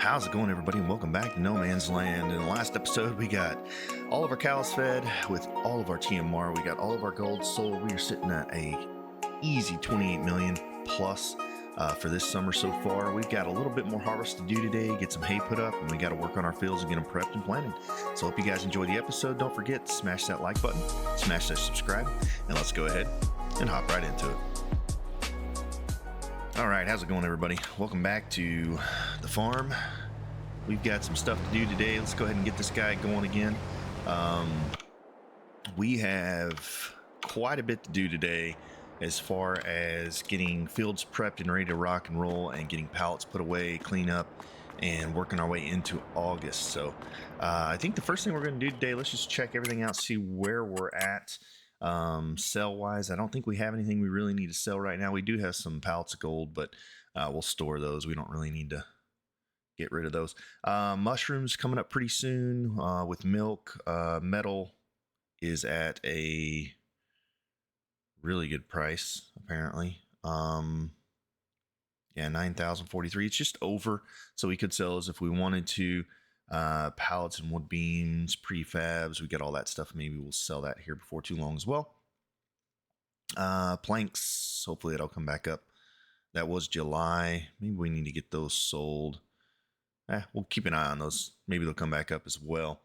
How's it going, everybody, and welcome back to No Man's Land. In the last episode, we got all of our cows fed with all of our TMR. We got all of our gold sold. We are sitting at a easy 28 million plus for this summer so far. We've got a little bit more harvest to do today, get some hay put up, and we got to work on our fields and get them prepped and planted. So hope you guys enjoy the episode. Don't forget to smash that like button, smash that subscribe, and let's go ahead and hop right into it. All right, how's it going, everybody? Welcome back to the farm. We've got some stuff to do today. Let's go ahead and get this guy going again. We have quite a bit to do today as far as getting fields prepped and ready to rock and roll and getting pallets put away, clean up, and working our way into August. So I think the first thing we're going to do today, let's just check everything out, see where we're at. Sell wise, I don't think we have anything we really need to sell right now. We do have some pallets of gold, but we'll store those. We don't really need to get rid of those. Mushrooms coming up pretty soon with milk. Metal is at a really good price, apparently. Yeah, 9,043. It's just over, so we could sell those if we wanted to. Pallets and wood beams, prefabs, we get all that stuff. Maybe we'll sell that here before too long as well. Planks, hopefully it'll come back up. That was July. Maybe we need to get those sold. We'll keep an eye on those. Maybe they'll come back up as well.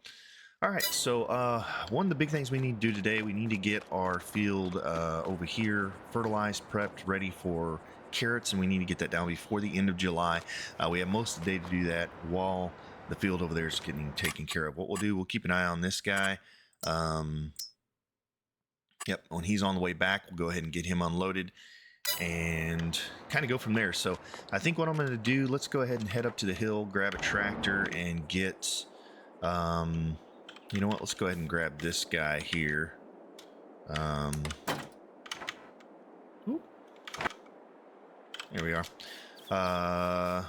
All right, so one of the big things we need to do today, we need to get our field over here fertilized, prepped, ready for carrots, and we need to get that down before the end of July. We have most of the day to do that while the field over there is getting taken care of. What we'll do, we'll keep an eye on this guy. Yep, when he's on the way back, we'll go ahead and get him unloaded and kind of go from there. So I think what I'm going to do, let's go ahead and head up to the hill, grab a tractor, and get, you know what, let's go ahead and grab this guy here. Here we are.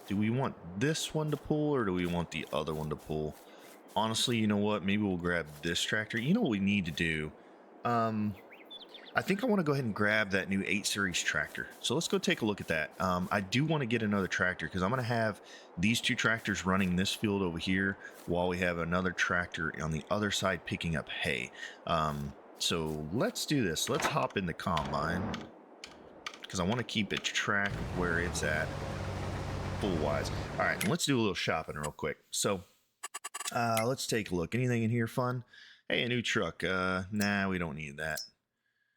Do we want this one to pull, or do we want the other one to pull? Honestly, you know what? Maybe we'll grab this tractor. You know what we need to do? I think I want to go ahead and grab that new 8 Series tractor. So let's go take a look at that. I do want to get another tractor because I'm going to have these two tractors running this field over here while we have another tractor on the other side picking up hay. So let's do this. Let's hop in the combine because I want to keep it track of where it's at. Full wise. All right, let's do a little shopping real quick. So let's take a look. Anything in here fun? Hey, a new truck. Nah, we don't need that.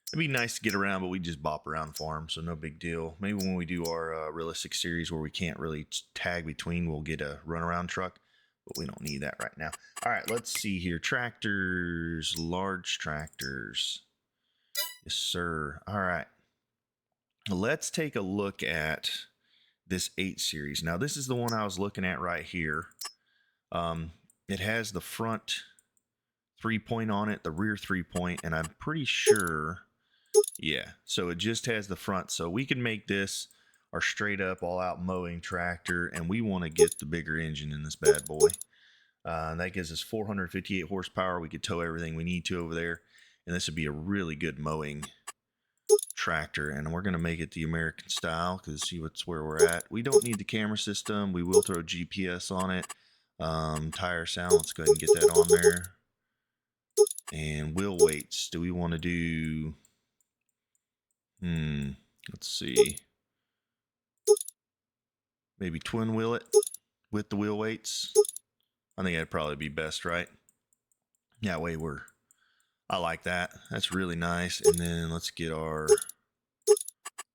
It'd be nice to get around, but we just bop around the farm, so no big deal. Maybe when we do our realistic series where we can't really tag between, we'll get a runaround truck, but we don't need that right now. All right, let's see here. Tractors, large tractors. Yes, sir. All right. Let's take a look at this 8 Series. Now, this is the one I was looking at right here. It has the front 3-point on it, the rear 3-point, and I'm pretty sure, yeah, so it just has the front. So we can make this our straight up all out mowing tractor, and we want to get the bigger engine in this bad boy. That gives us 458 horsepower. We could tow everything we need to over there, and this would be a really good mowing tractor. And we're going to make it the American style because see what's where we're at. We don't need the camera system. We will throw GPS on it. Tire sound, let's go ahead and get that on there. And wheel weights, do we want to do let's see, maybe twin wheel it with the wheel weights. I think that'd probably be best, right? Yeah, way I like that. That's really nice. And then let's get our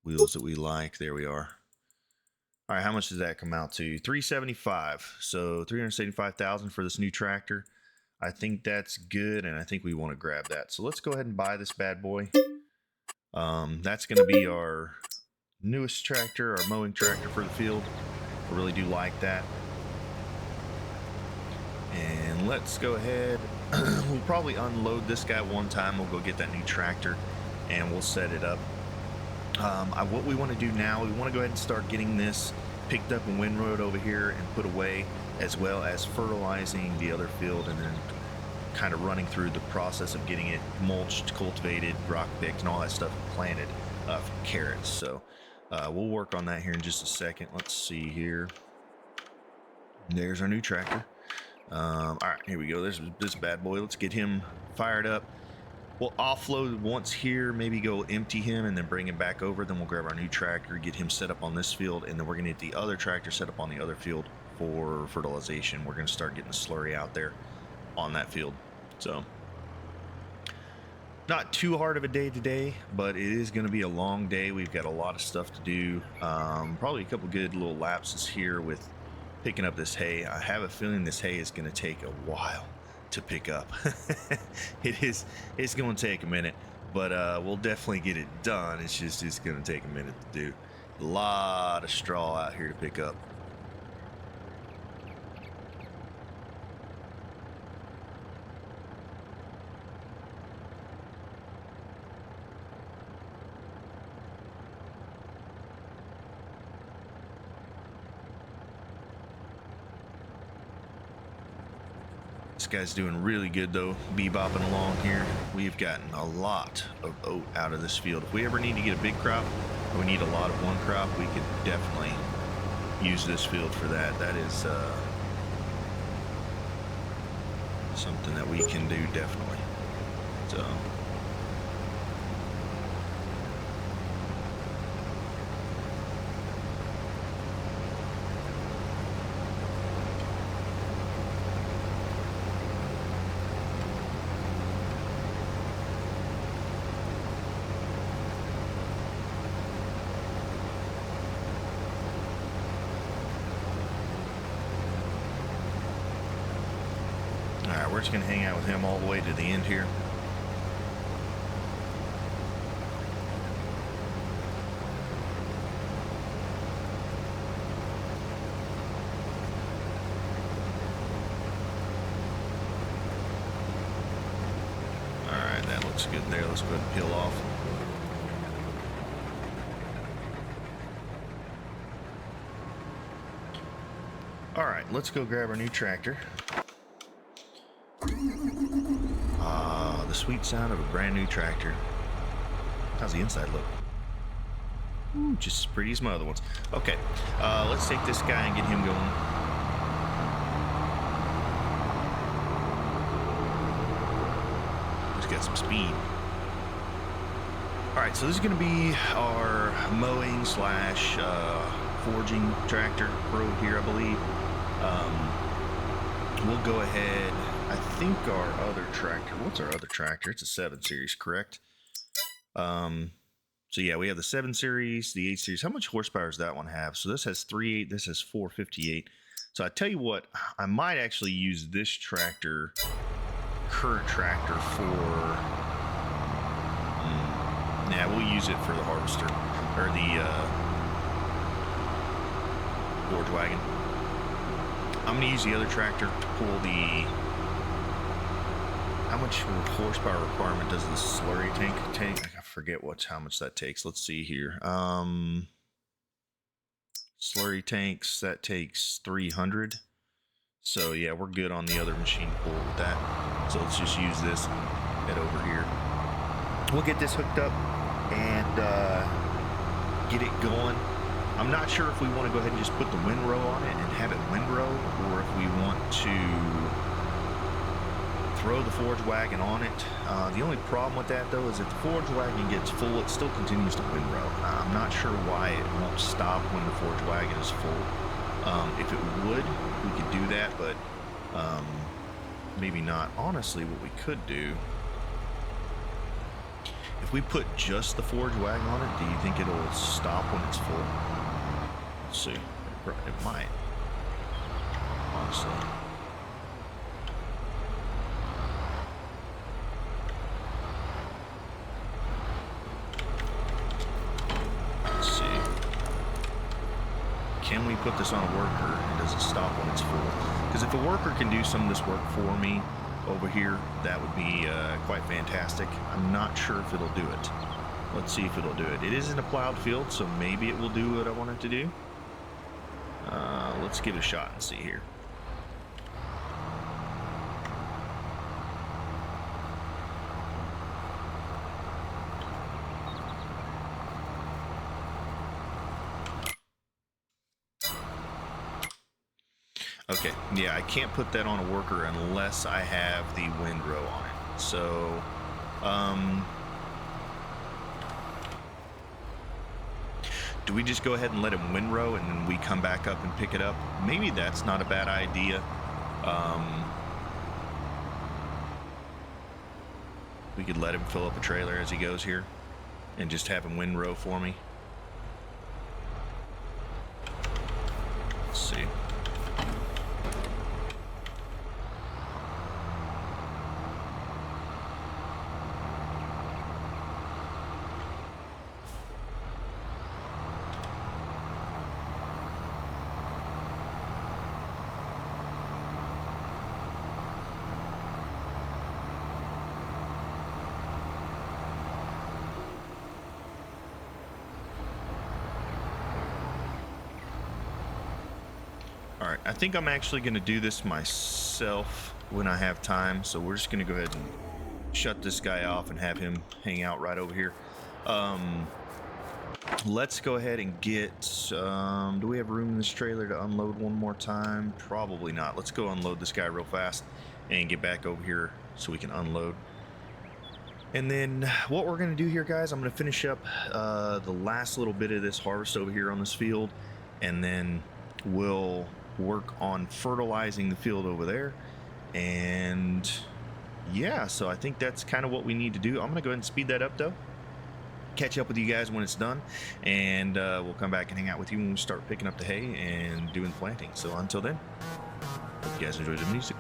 wheels that we like. There we are. All right, how much does that come out to? $375. So $375,000 for this new tractor. I think that's good, and I think we want to grab that. So let's go ahead and buy this bad boy. That's going to be our newest tractor, our mowing tractor for the field. I really do like that. And let's go ahead. We'll probably unload this guy one time. We'll go get that new tractor and we'll set it up. What we want to do now, we want to go ahead and start getting this picked up and windrowed over here and put away, as well as fertilizing the other field and then kind of running through the process of getting it mulched, cultivated, rock picked, and all that stuff planted for carrots. So we'll work on that here in just a second. Let's see here. There's our new tractor. All right, here we go. There's this bad boy. Let's get him fired up. We'll offload once here, maybe go empty him and then bring him back over. Then we'll grab our new tractor, get him set up on this field, and then we're going to get the other tractor set up on the other field for fertilization. We're going to start getting the slurry out there on that field. So not too hard of a day today, but it is going to be a long day. We've got a lot of stuff to do. Probably a couple good little lapses here with picking up this hay. I have a feeling this hay is going to take a while to pick up. It's going to take a minute, but we'll definitely get it done. It's going to take a minute to do. A lot of straw out here to pick up. This guy's doing really good though, bebopping along here. We've gotten a lot of oat out of this field. If we ever need to get a big crop, or we need a lot of one crop, we could definitely use this field for that. That is something that we can do definitely. So we're just gonna hang out with him all the way to the end here. All right, that looks good there. Let's go ahead and peel off. All right, let's go grab our new tractor. The sweet sound of a brand new tractor. How's the inside look? Ooh, just as pretty as my other ones. Okay, let's take this guy and get him going. He's got some speed. All right, so this is going to be our mowing slash foraging tractor road here, I believe. We'll go ahead. I think our other tractor, what's our other tractor? It's a 7 series, correct? So yeah, we have the 7 series, the 8 series. How much horsepower does that one have? So this has 3.8, this has 458. So I tell you what, I might actually use this tractor, current tractor for, yeah, we'll use it for the harvester, or the forage wagon. I'm gonna use the other tractor to pull the, how much horsepower requirement does the slurry tank take? I forget how much that takes. Let's see here. Slurry tanks, that takes 300. So yeah, we're good on the other machine to pull with that. So let's just use this, head over here. We'll get this hooked up and get it going. I'm not sure if we want to go ahead and just put the windrow on it and have it windrow, or if we want to throw the forage wagon on it. The only problem with that though is if the forage wagon gets full, it still continues to windrow. I'm not sure why it won't stop when the forage wagon is full. If it would, we could do that, but maybe not. Honestly, what we could do, if we put just the forage wagon on it, do you think it'll stop when it's full? Let's see. It might. Honestly. Let's see. Can we put this on a worker and does it stop when it's full? Because if a worker can do some of this work for me over here, that would be quite fantastic. I'm not sure if it'll do it. Let's see if it'll do it. It is in a plowed field, so maybe it will do what I want it to do. Let's give it a shot and see here. Okay, yeah, I can't put that on a worker unless I have the windrow on it. So, do we just go ahead and let him windrow and then we come back up and pick it up? Maybe that's not a bad idea. We could let him fill up a trailer as he goes here and just have him windrow for me. Let's see. All right, I think I'm actually going to do this myself when I have time. So we're just going to go ahead and shut this guy off and have him hang out right over here. Let's go ahead and get, do we have room in this trailer to unload one more time? Probably not. Let's go unload this guy real fast and get back over here so we can unload. And then what we're going to do here, guys, I'm going to finish up the last little bit of this harvest over here on this field, and then we'll work on fertilizing the field over there. And yeah, so I think that's kind of what we need to do. I'm going to go ahead and speed that up, though. Catch up with you guys when it's done, and we'll come back and hang out with you when we start picking up the hay and doing planting. So until then, hope you guys enjoy the music.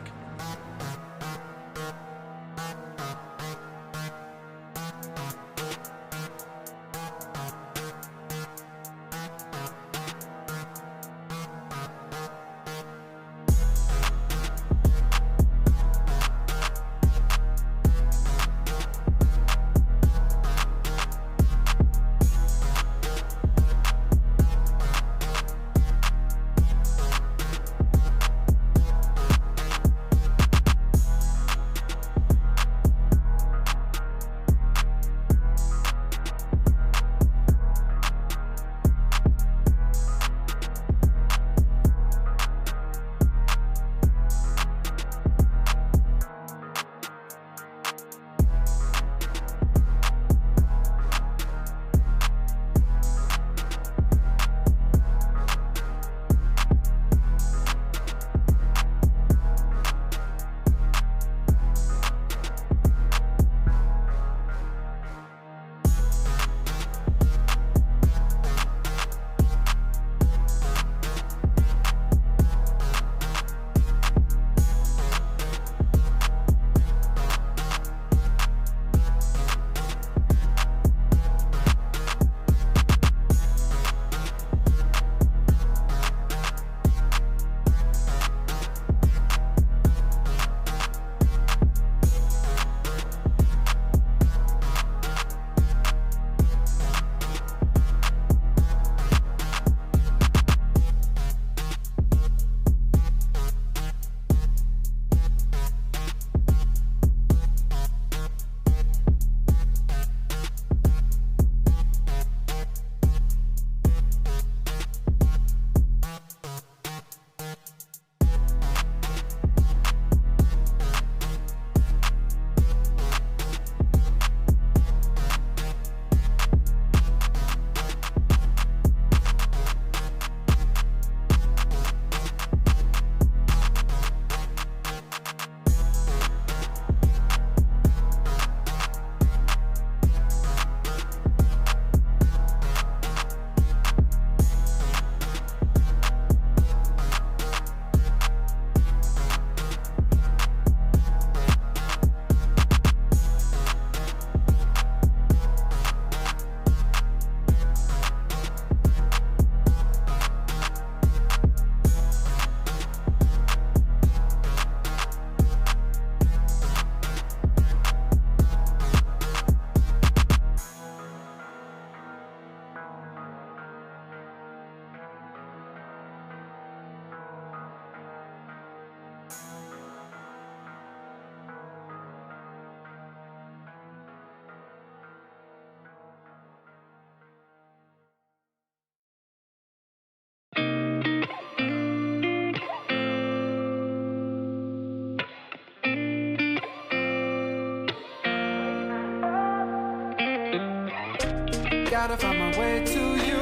Gotta find my way to you,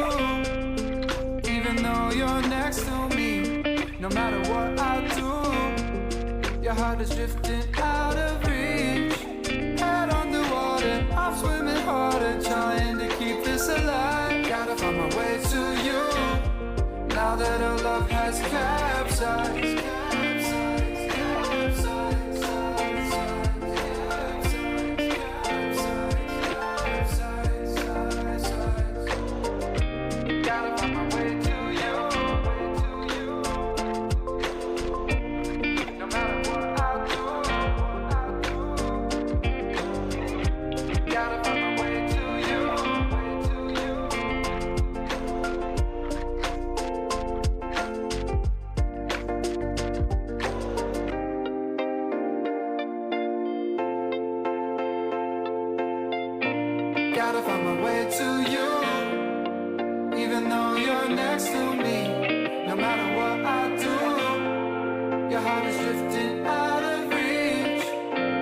even though you're next to me. No matter what I do, your heart is drifting out of reach. Head underwater, I'm swimming harder, trying to keep this alive. Gotta find my way to you, now that our love has capsized. Gotta find my way to you, even though you're next to me. No matter what I do, your heart is drifting out of reach.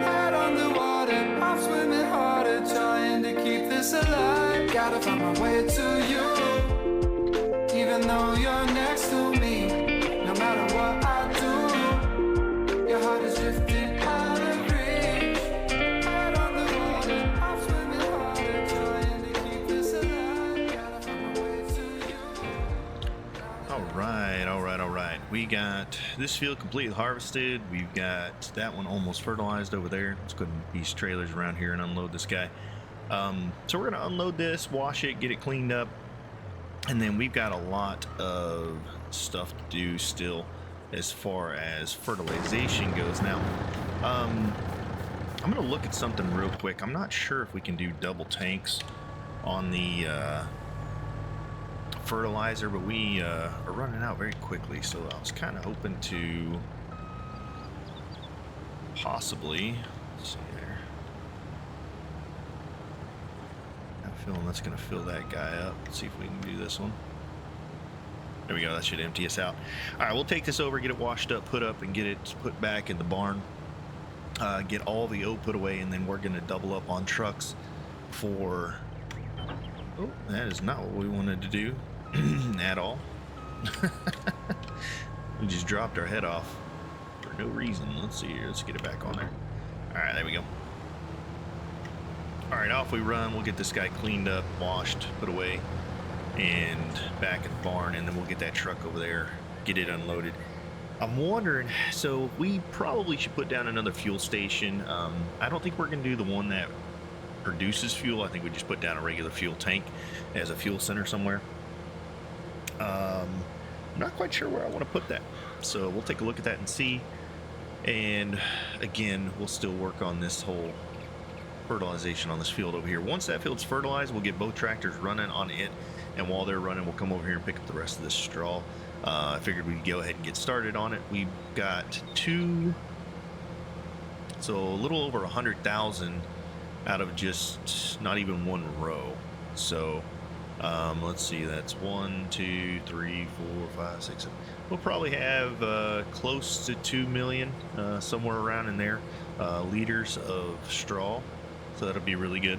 Head on the water, I'm swimming harder, trying to keep this alive. Gotta find my way to you, even though you're next to me. No matter what I do, your heart is drifting out of reach. Head on the water, I'm swimming harder, trying to keep this alive. Gotta find my way to you. All right. We got this field completely harvested. We've got that one almost fertilized over there. Let's go to these trailers around here and unload this guy. So we're gonna unload this, wash it, get it cleaned up, and then we've got a lot of stuff to do still as far as fertilization goes. Now, I'm gonna look at something real quick. I'm not sure if we can do double tanks on the fertilizer, but we are running out very quickly, so I was kind of hoping to possibly, let's see there, I'm feeling that's going to fill that guy up. Let's see if we can do this one. There we go. That should empty us out. All right, we'll take this over, get it washed up, put up, and get it put back in the barn, get all the oat put away, and then we're going to double up on trucks for, oh, that is not what we wanted to do at all. We just dropped our head off for no reason. Let's see here. Let's get it back on there. All right, there we go. All right, off we run. We'll get this guy cleaned up, washed, put away, and back in the barn, and then we'll get that truck over there, get it unloaded. I'm wondering, so we probably should put down another fuel station. I don't think we're going to do the one that produces fuel. I think we just put down a regular fuel tank as a fuel center somewhere. I'm not quite sure where I want to put that, so we'll take a look at that and see. And again, we'll still work on this whole fertilization on this field over here. Once that field's fertilized, we'll get both tractors running on it, and while they're running, we'll come over here and pick up the rest of this straw. I figured we'd go ahead and get started on it. We've got so a little over 100,000 out of just not even one row. So let's see, that's 1, 2, 3, 4, 5, 6, 7. We'll probably have close to 2 million, somewhere around in there, liters of straw. So that'll be really good.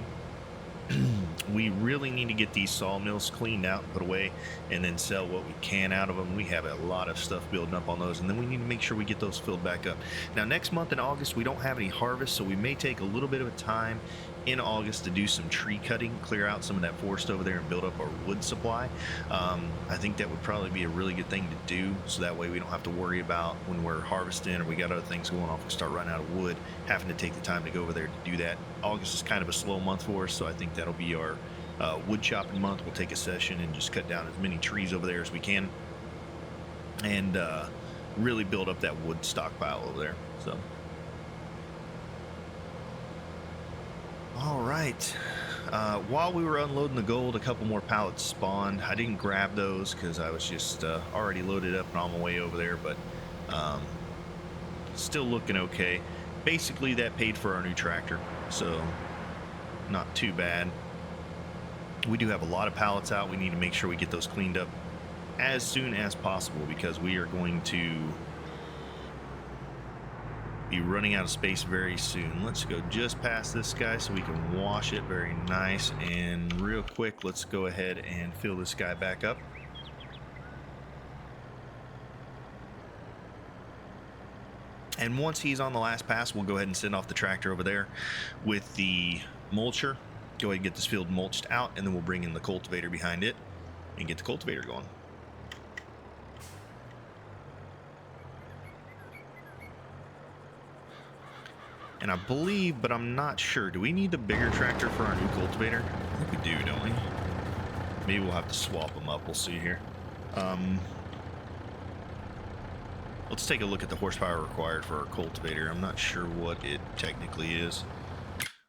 We really need to get these sawmills cleaned out and put away, and then sell what we can out of them. We have a lot of stuff building up on those, and then we need to make sure we get those filled back up. Now, next month in August, we don't have any harvest, so we may take a little bit of a time in August to do some tree cutting, clear out some of that forest over there and build up our wood supply. I think that would probably be a really good thing to do, so that way we don't have to worry about when we're harvesting or we got other things going on, if we start running out of wood, having to take the time to go over there to do that. August is kind of a slow month for us, so I think that'll be our wood chopping month. We'll take a session and just cut down as many trees over there as we can, and really build up that wood stockpile over there. So all right, while we were unloading the gold, a couple more pallets spawned. I didn't grab those because I was just already loaded up and on my way over there, but still looking okay. Basically, that paid for our new tractor, so not too bad. We do have a lot of pallets out. We need to make sure we get those cleaned up as soon as possible, because we are going to be running out of space very soon. Let's go just past this guy so we can wash it very nice. And real quick, let's go ahead and fill this guy back up. And once he's on the last pass, we'll go ahead and send off the tractor over there with the mulcher. Go ahead and get this field mulched out, and then we'll bring in the cultivator behind it and get the cultivator going. And I believe, but I'm not sure, do we need the bigger tractor for our new cultivator? I think we do, don't we? Maybe we'll have to swap them up. We'll see here. Let's take a look at the horsepower required for our cultivator. I'm not sure what it technically is.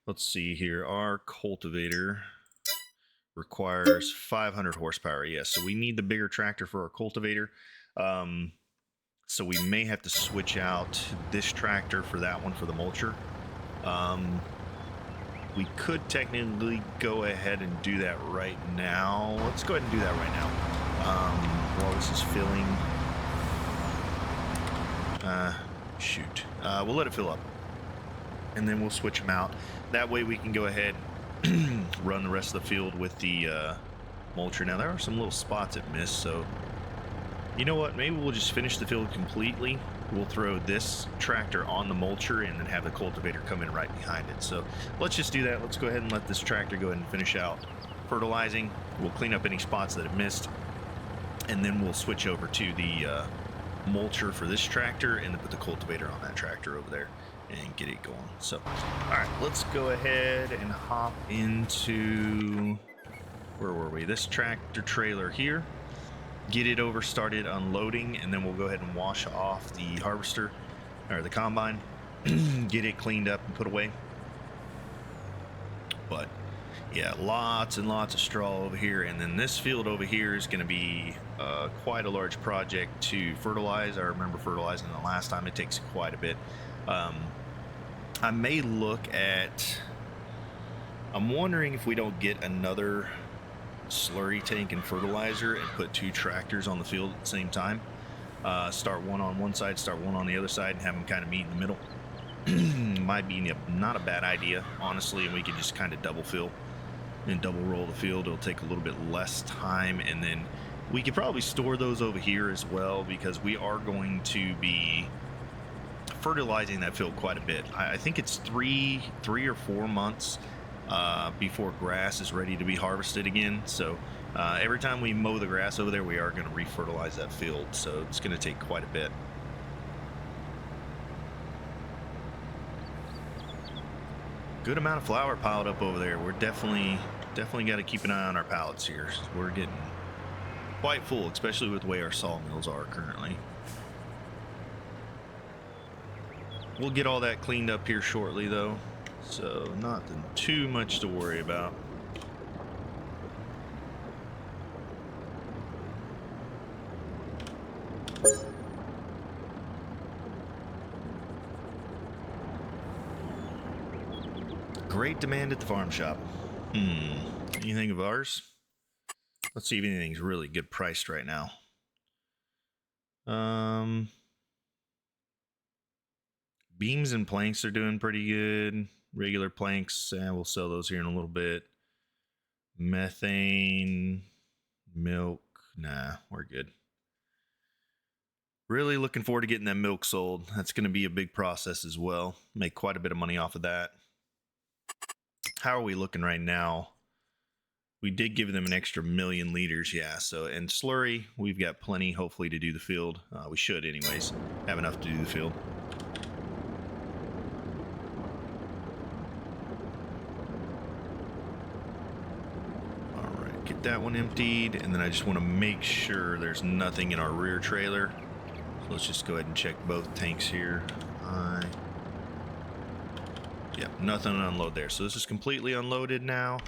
Let's see here. Our cultivator requires 500 horsepower. Yes, so we need the bigger tractor for our cultivator. So we may have to switch out this tractor for that one for the mulcher. We could technically go ahead and do that right now. Let's go ahead and do that right now. While this is filling. Shoot. We'll let it fill up. And then we'll switch them out. That way we can go ahead run the rest of the field with the mulcher. Now there are some little spots it missed, so you know what, maybe we'll just finish the field completely. We'll throw this tractor on the mulcher and then have the cultivator come in right behind it. So let's just do that. Let's go ahead and let this tractor go ahead and finish out fertilizing. We'll clean up any spots that it missed, and then we'll switch over to the mulcher for this tractor and then put the cultivator on that tractor over there and get it going. So all right, let's go ahead and hop into, where were we, this tractor trailer here, get it over, started unloading, and then we'll go ahead and wash off the harvester or the combine, get it cleaned up and put away. But yeah, lots and lots of straw over here, and then this field over here is going to be quite a large project to fertilize. I remember fertilizing the last time. It takes quite a bit. I may look at, I'm wondering if we don't get another slurry tank and fertilizer and put two tractors on the field at the same time. Start one on one side, start one on the other side, and have them kind of meet in the middle. Might be not a bad idea, honestly, and we could just kind of double fill and double roll the field. It'll take a little bit less time, and then we could probably store those over here as well, because we are going to be fertilizing that field quite a bit. I think it's three or 4 months before grass is ready to be harvested again. So every time we mow the grass over there, we are going to refertilize that field. So it's going to take quite a bit. Good amount of flour piled up over there. We're definitely got to keep an eye on our pallets here. We're getting quite full, especially with the way our sawmills are currently. We'll get all that cleaned up here shortly though, so nothing too much to worry about. Great demand at the farm shop. Anything of ours? Let's see if anything's really good priced right now. Beams and planks are doing pretty good. Regular planks, we'll sell those here in a little bit. Methane, milk, nah, we're good. Really looking forward to getting that milk sold. That's going to be a big process as well. Make quite a bit of money off of that. How are we looking right now? We did give them an extra 1 million liters, yeah. So, and slurry, we've got plenty, hopefully, to do the field. We should, anyways, have enough to do the field. All right, get that one emptied, and then I just want to make sure there's nothing in our rear trailer. So let's just go ahead and check both tanks here. Yep, nothing to unload there. So this is completely unloaded now.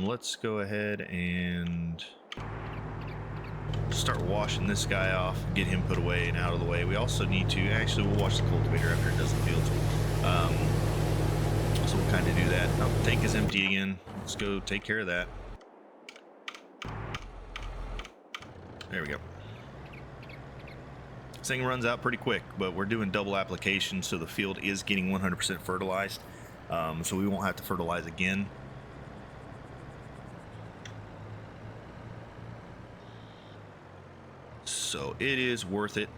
Let's go ahead and start washing this guy off, get him put away and out of the way. We also need to, actually we'll wash the cultivator after it does the fields. So we'll kind of do that. Oh, the tank is empty again. Let's go take care of that. There we go. This thing runs out pretty quick, but we're doing double application, so the field is getting 100% fertilized. So we won't have to fertilize again. So it is worth it.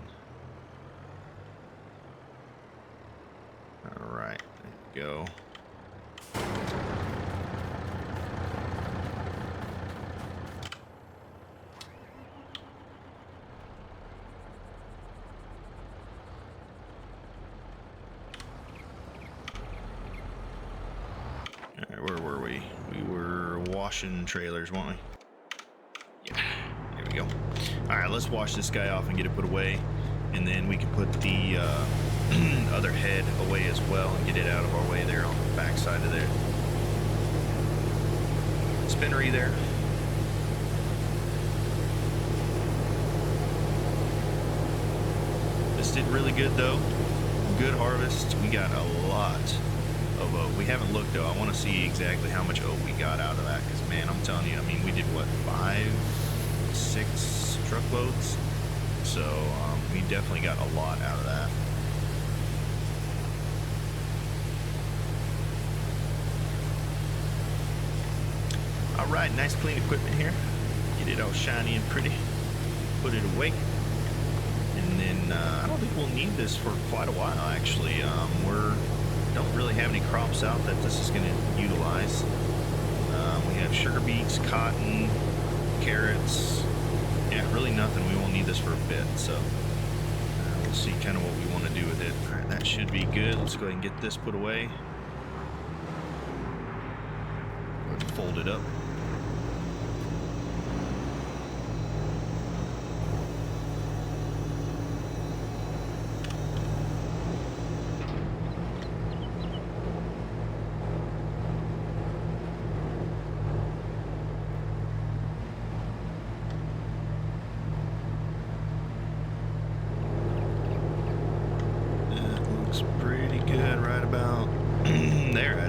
All right, there you go. All right, where were we? We were washing trailers, weren't we? Yeah, there we go. All right, let's wash this guy off and get it put away, and then we can put the other head away as well and get it out of our way there on the back side of there. Spinnery there. This did really good though. Good harvest. We got a lot of oak. We haven't looked though. I want to see exactly how much oak we got out of that, because man, I'm telling you, I mean, we did what, 5-6 truckloads? So we definitely got a lot out of that. All right, nice clean equipment here. Get it all shiny and pretty. Put it away. And then I don't think we'll need this for quite a while, actually. Don't really have any crops out that this is going to utilize. We have sugar beets, cotton, carrots. Yeah, really nothing. We won't need this for a bit, so we'll see kind of what we want to do with it. All right, that should be good. Let's go ahead and get this put away. Go ahead and fold it up.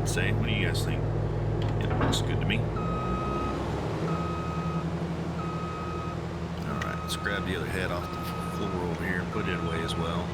Say, what do you guys think? It looks good to me. Alright, let's grab the other head off the floor over here and put it away as well.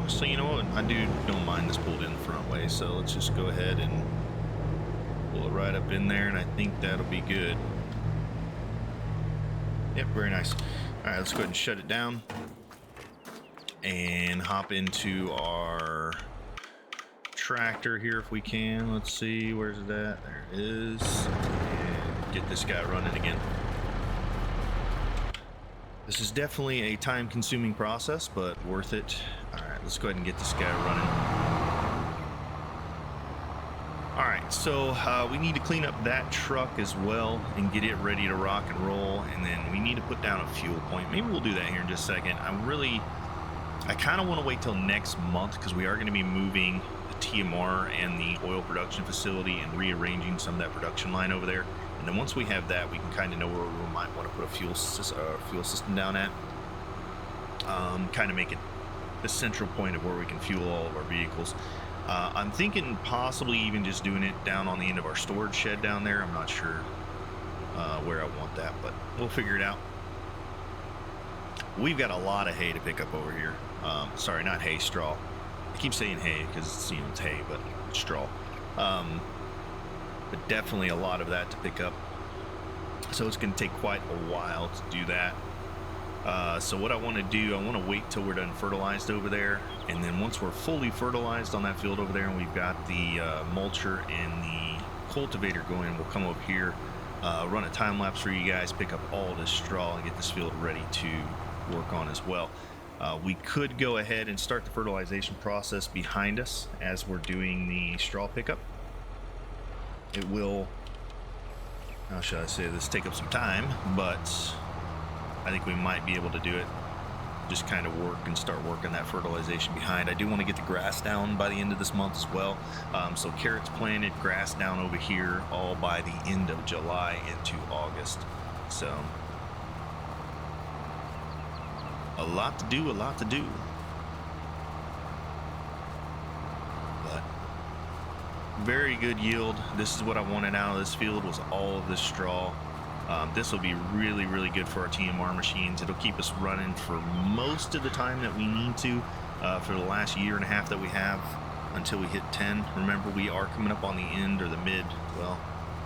So you know what, I don't mind this pulled in the front way, so let's just go ahead and pull it right up in there, and I think that'll be good. Yep, very nice. All right, let's go ahead and shut it down and hop into our tractor here if we can. Let's see, where's it at? There it is. And get this guy running again. This is definitely a time-consuming process, but worth it. All right, let's go ahead and get this guy running. All right, so we need to clean up that truck as well and get it ready to rock and roll, and then we need to put down a fuel point. Maybe we'll do that here in just a second. I kind of want to wait till next month, because we are going to be moving the TMR and the oil production facility and rearranging some of that production line over there. And then once we have that, we can kind of know where we might want to put a fuel system down at. Kind of make it the central point of where we can fuel all of our vehicles. I'm thinking possibly even just doing it down on the end of our storage shed down there. I'm not sure where I want that, but we'll figure it out. We've got a lot of hay to pick up over here. Sorry, not hay, straw. I keep saying hay because it's hay, but it's straw. But definitely a lot of that to pick up. So it's going to take quite a while to do that. So what I want to do, I want to wait till we're done fertilized over there, and then once we're fully fertilized on that field over there and we've got the mulcher and the cultivator going, we'll come over here, run a time lapse for you guys, pick up all this straw and get this field ready to work on as well. We could go ahead and start the fertilization process behind us as we're doing the straw pickup. It will, how shall I say this, take up some time, but I think we might be able to do it. Just kind of work and start working that fertilization behind. I do want to get the grass down by the end of this month as well. So carrots planted, grass down over here, all by the end of July into August. So a lot to do, a lot to do. But very good yield. This is what I wanted out of this field, was all of this straw. This will be really, really good for our TMR machines. It'll keep us running for most of the time that we need to, for the last year and a half that we have until we hit 10. Remember, we are coming up on the end, or the mid, well,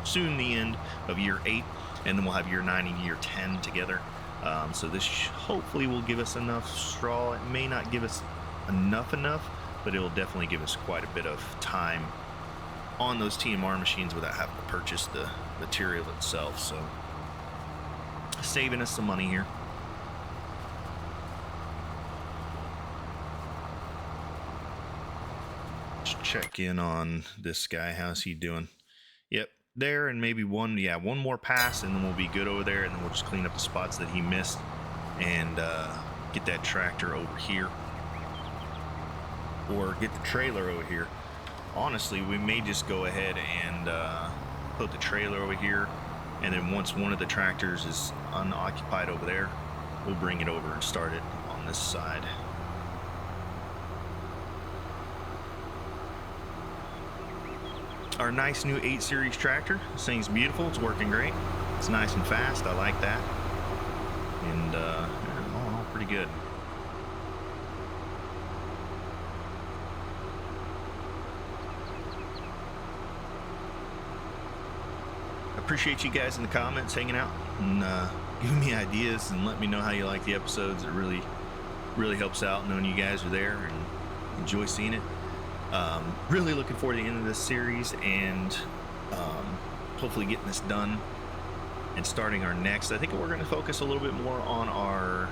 soon the end of year 8, and then we'll have year 9 and year 10 together. So this hopefully will give us enough straw. It may not give us enough, but it'll definitely give us quite a bit of time on those TMR machines without having to purchase the material itself. So saving us some money here. Let's check in on this guy. How's he doing? Yep, there, and maybe one more pass, and then we'll be good over there, and then we'll just clean up the spots that he missed and get that tractor over here, or get the trailer over here. Honestly, we may just go ahead and put the trailer over here, and then once one of the tractors is unoccupied over there, we'll bring it over and start it on this side. Our nice new 8 Series tractor. This thing's beautiful. It's working great. It's nice and fast. I like that. And all pretty good. Appreciate you guys in the comments hanging out and giving me ideas and letting me know how you like the episodes. It really helps out knowing you guys are there and enjoy seeing it. Really looking forward to the end of this series and hopefully getting this done and starting our next. I think we're going to focus a little bit more on our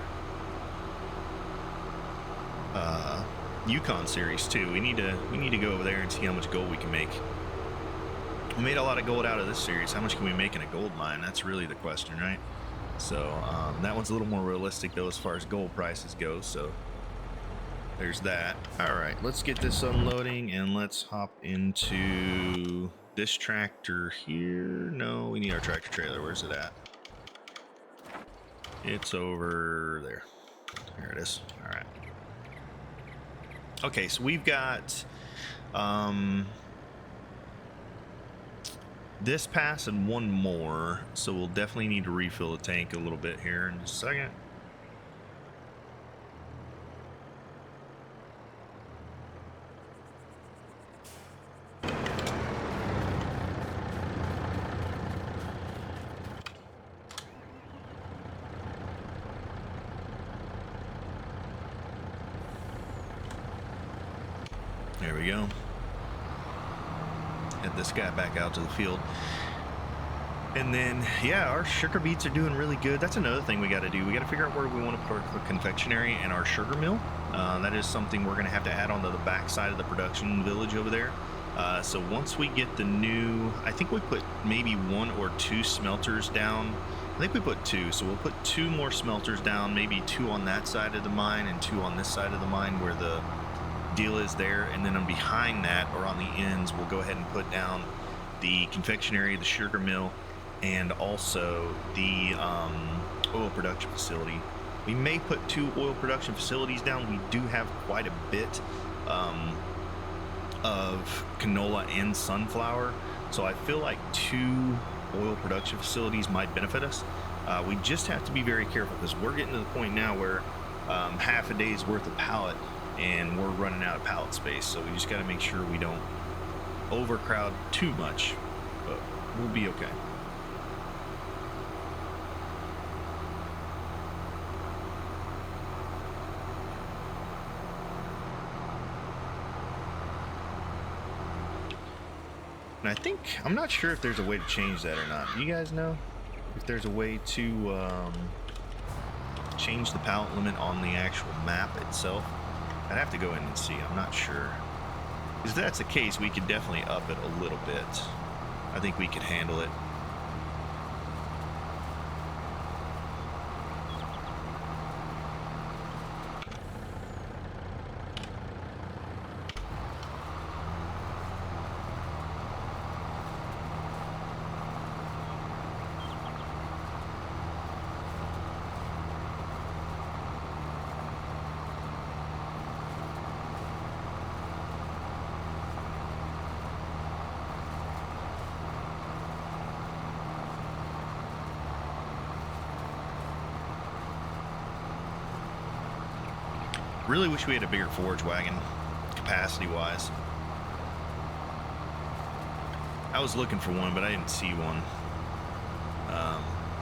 Yukon series too. We need to go over there and see how much gold we can make. We made a lot of gold out of this series. How much can we make in a gold mine? That's really the question, right? So that one's a little more realistic though as far as gold prices go. So there's that. All right, let's get this unloading and let's hop into this tractor here. No, we need our tractor trailer. Where's it at? It's over there. There it is. All right. Okay, so we've got this pass and one more, so we'll definitely need to refill the tank a little bit here in just a second. There we go. Head this guy back out to the field. And then, yeah, our sugar beets are doing really good. That's another thing we got to do. We got to figure out where we want to put our confectionery and our sugar mill. That is something we're going to have to add onto the back side of the production village over there. So once we get the new, I think we put maybe 1 or 2 smelters down. I think we put 2, so we'll put 2 more smelters down, maybe 2 on that side of the mine and 2 on this side of the mine where the deal is there, and then on behind that, or on the ends, we'll go ahead and put down the confectionery, the sugar mill, and also the oil production facility. We may put 2 oil production facilities down. We do have quite a bit of canola and sunflower, so I feel like 2 oil production facilities might benefit us. We just have to be very careful because we're getting to the point now where half a day's worth of pallet and we're running out of pallet space, so we just got to make sure we don't overcrowd too much, but we'll be okay. And I think, I'm not sure if there's a way to change that or not. Do you guys know if there's a way to change the pallet limit on the actual map itself? I'd have to go in and see. I'm not sure. If that's the case, we could definitely up it a little bit. I think we could handle it. Really wish we had a bigger forage wagon, capacity-wise. I was looking for one, but I didn't see one.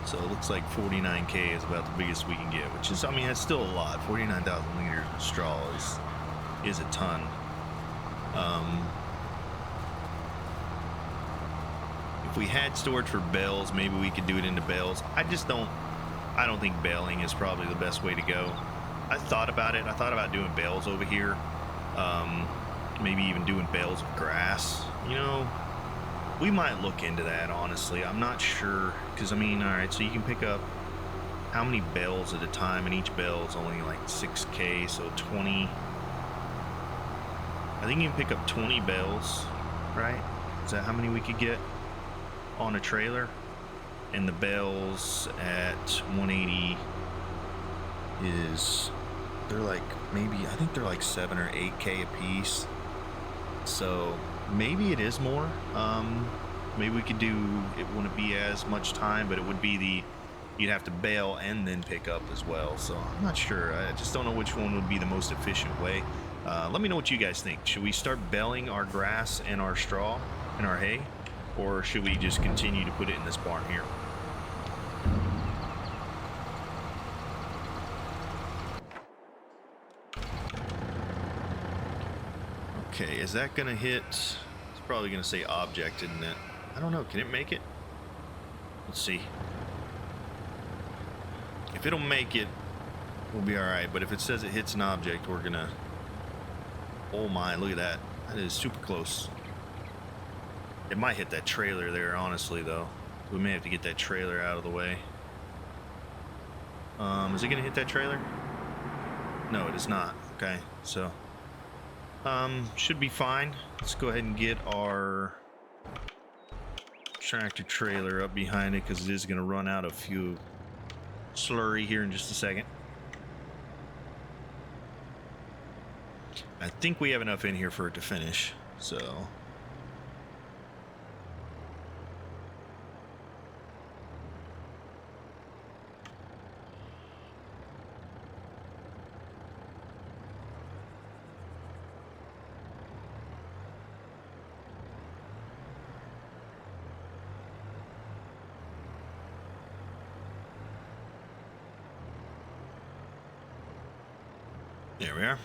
So it looks like 49K is about the biggest we can get, which is, I mean, that's still a lot. 49,000 liters of straw is a ton. If we had storage for bales, maybe we could do it into bales. I don't think baling is probably the best way to go. I thought about it. I thought about doing bales over here. Maybe even doing bales of grass. You know, we might look into that, honestly. I'm not sure, because I mean, all right, so you can pick up how many bales at a time, and each bale is only like 6K, so 20. I think you can pick up 20 bales, right? Is that how many we could get on a trailer? And the bales at 180 is, they're like, maybe, I think they're like 7 or 8K a piece. So maybe it is more. Maybe we could do, it wouldn't be as much time, but it would be you'd have to bale and then pick up as well. So I'm not sure. I just don't know which one would be the most efficient way. Let me know what you guys think. Should we start baling our grass and our straw and our hay, or should we just continue to put it in this barn here? Okay, is that gonna hit? It's probably gonna say object, isn't it? I don't know. Can it make it? Let's see. If it'll make it, we'll be all right. But if it says it hits an object, we're gonna. Oh my! Look at that. That is super close. It might hit that trailer there, honestly, though. We may have to get that trailer out of the way. Is it gonna hit that trailer? No, it is not. Okay, so. Should be fine. Let's go ahead and get our tractor trailer up behind it, because it is going to run out of fuel slurry here in just a second. I think we have enough in here for it to finish, so. There we are.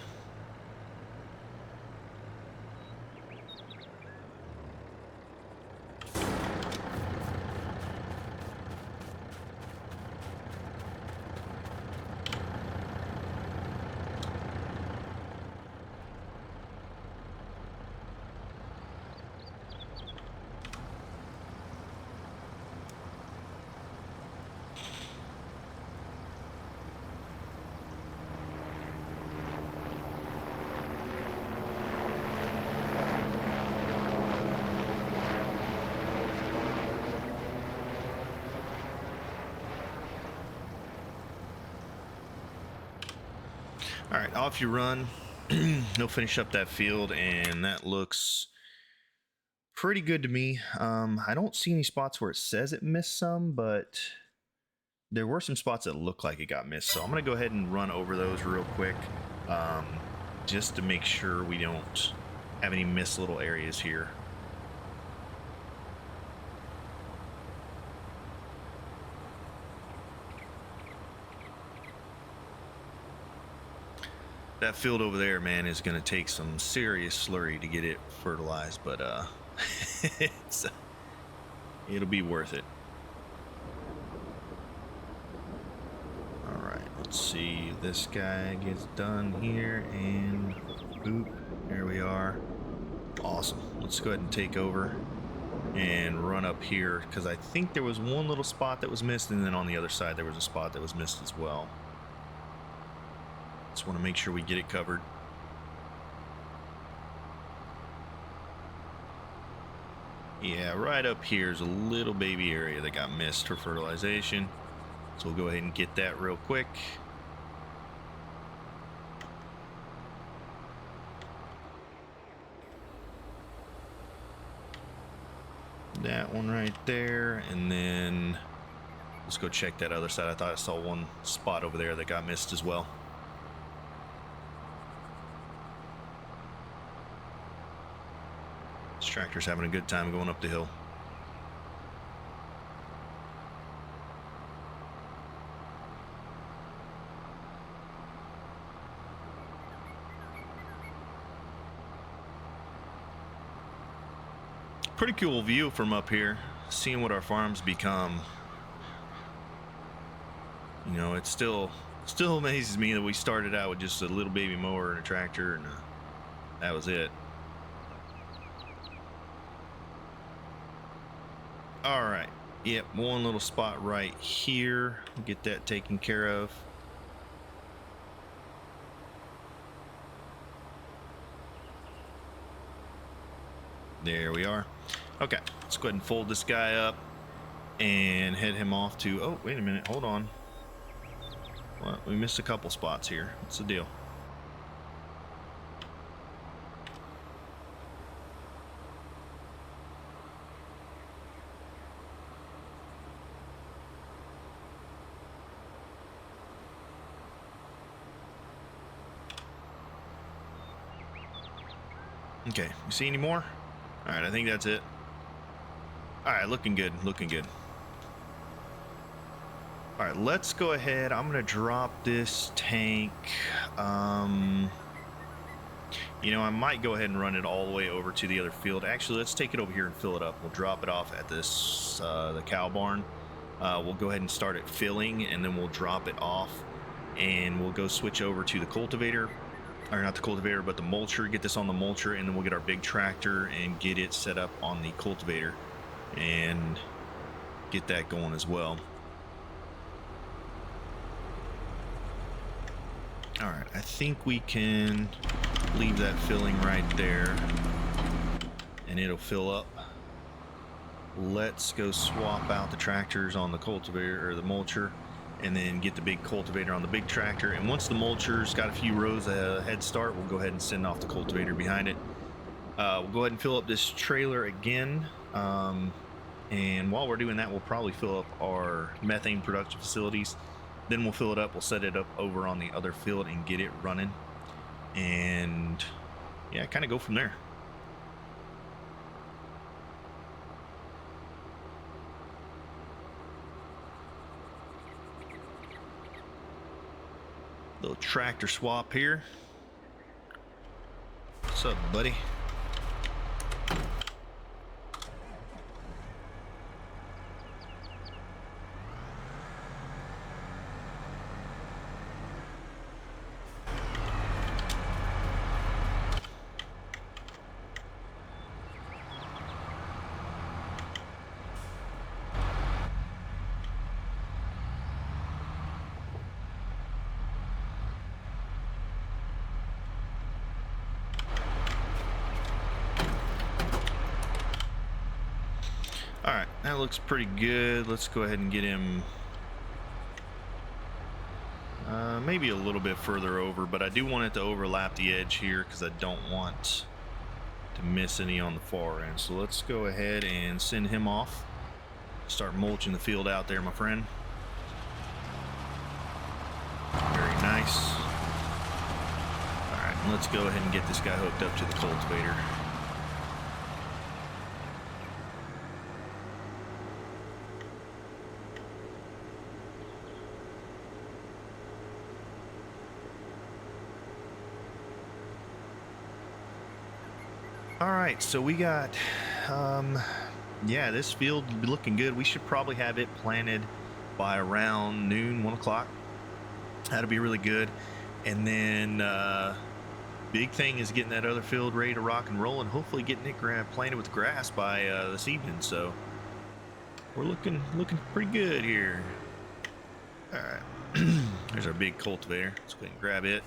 All right, off you run. He'll finish up that field, and that looks pretty good to me. I don't see any spots where it says it missed some, but there were some spots that look like it got missed. So I'm going to go ahead and run over those real quick, just to make sure we don't have any missed little areas here. That field over there, man, is going to take some serious slurry to get it fertilized, but it'll be worth it. All right, let's see. This guy gets done here, and boop, there we are. Awesome. Let's go ahead and take over and run up here, because I think there was one little spot that was missed, and then on the other side there was a spot that was missed as well. Just want to make sure we get it covered. Yeah, right up here is a little baby area that got missed for fertilization. So we'll go ahead and get that real quick. That one right there, and then let's go check that other side. I thought I saw one spot over there that got missed as well. tractor's having a good time going up the hill. Pretty cool view from up here, seeing what our farms become. You know, it still amazes me that we started out with just a little baby mower and a tractor, and that was it. All right, yep, one little spot right here. Get that taken care of. There we are. Okay, let's go ahead and fold this guy up and head him off to, oh, wait a minute, hold on. Well, we missed a couple spots here. What's the deal? Okay, you see any more? All right, I think that's it. All right, looking good, looking good. All right, let's go ahead. I'm gonna drop this tank. You know, I might go ahead and run it all the way over to the other field. Actually, let's take it over here and fill it up. We'll drop it off at this the cow barn. We'll go ahead and start it filling, and then we'll drop it off, and we'll go switch over to the cultivator. Or not the cultivator, but the mulcher. Get this on the mulcher, and then we'll get our big tractor and get it set up on the cultivator and get that going as well. All right, I think we can leave that filling right there and it'll fill up. Let's go swap out the tractors on the cultivator or the mulcher, and then get the big cultivator on the big tractor. And once the mulcher's got a few rows of head start, we'll go ahead and send off the cultivator behind it. We'll go ahead and fill up this trailer again. And while we're doing that, we'll probably fill up our methane production facilities. Then we'll fill it up. We'll set it up over on the other field and get it running. And yeah, kind of go from there. Little tractor swap here. What's up, buddy? All right, that looks pretty good. Let's go ahead and get him maybe a little bit further over, but I do want it to overlap the edge here because I don't want to miss any on the far end. So let's go ahead and send him off. Start mulching the field out there, my friend. Very nice. All right, let's go ahead and get this guy hooked up to the cultivator. All right, so we got, yeah, this field will be looking good. We should probably have it planted by around noon, 1 o'clock. That'll be really good. And then big thing is getting that other field ready to rock and roll, and hopefully getting it planted with grass by this evening. So we're looking pretty good here. All right, there's our big cultivator. Let's go ahead and grab it.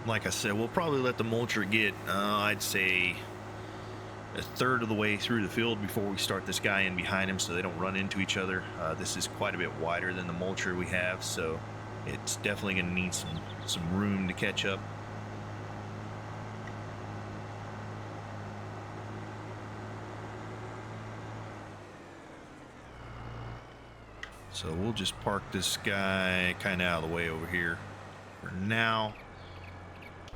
Like I said, we'll probably let the mulcher get, I'd say a third of the way through the field before we start this guy in behind him so they don't run into each other. This is quite a bit wider than the mulcher we have, so it's definitely going to need some room to catch up. So we'll just park this guy kind of out of the way over here for now.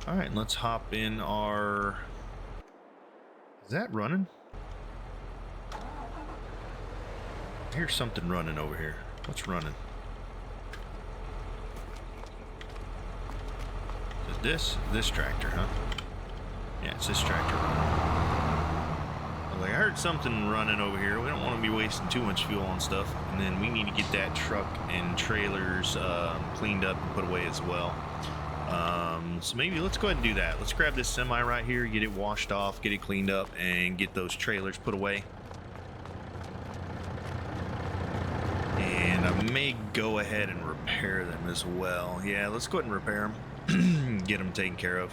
All right, let's hop in our... Is that running? I hear something running over here. What's running? Is this tractor, huh? Yeah, it's this tractor running. I heard something running over here. We don't want to be wasting too much fuel on stuff. And then we need to get that truck and trailers cleaned up and put away as well. So maybe let's go ahead and do that. Let's grab this semi right here, get it washed off, get it cleaned up, and get those trailers put away. And I may go ahead and repair them as well. Yeah, let's go ahead and repair them. Get them taken care of.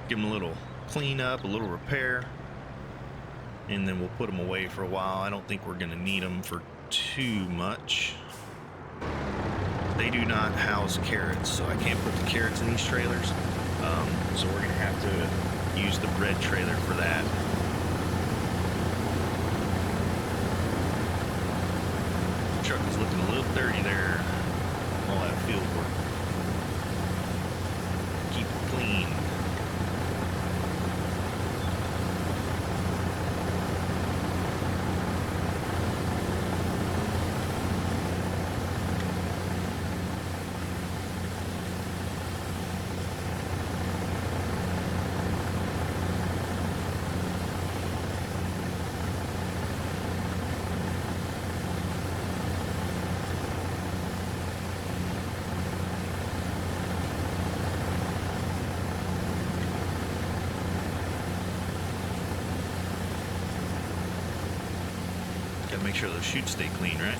Give them a little cleanup, a little repair, and then we'll put them away for a while. I don't think we're going to need them for too much. They do not house carrots, so I can't put the carrots in these trailers. So we're going to have to use the red trailer for that. The truck is looking a little dirty there. All that field work. Keep it clean. Gotta make sure those chutes stay clean, right?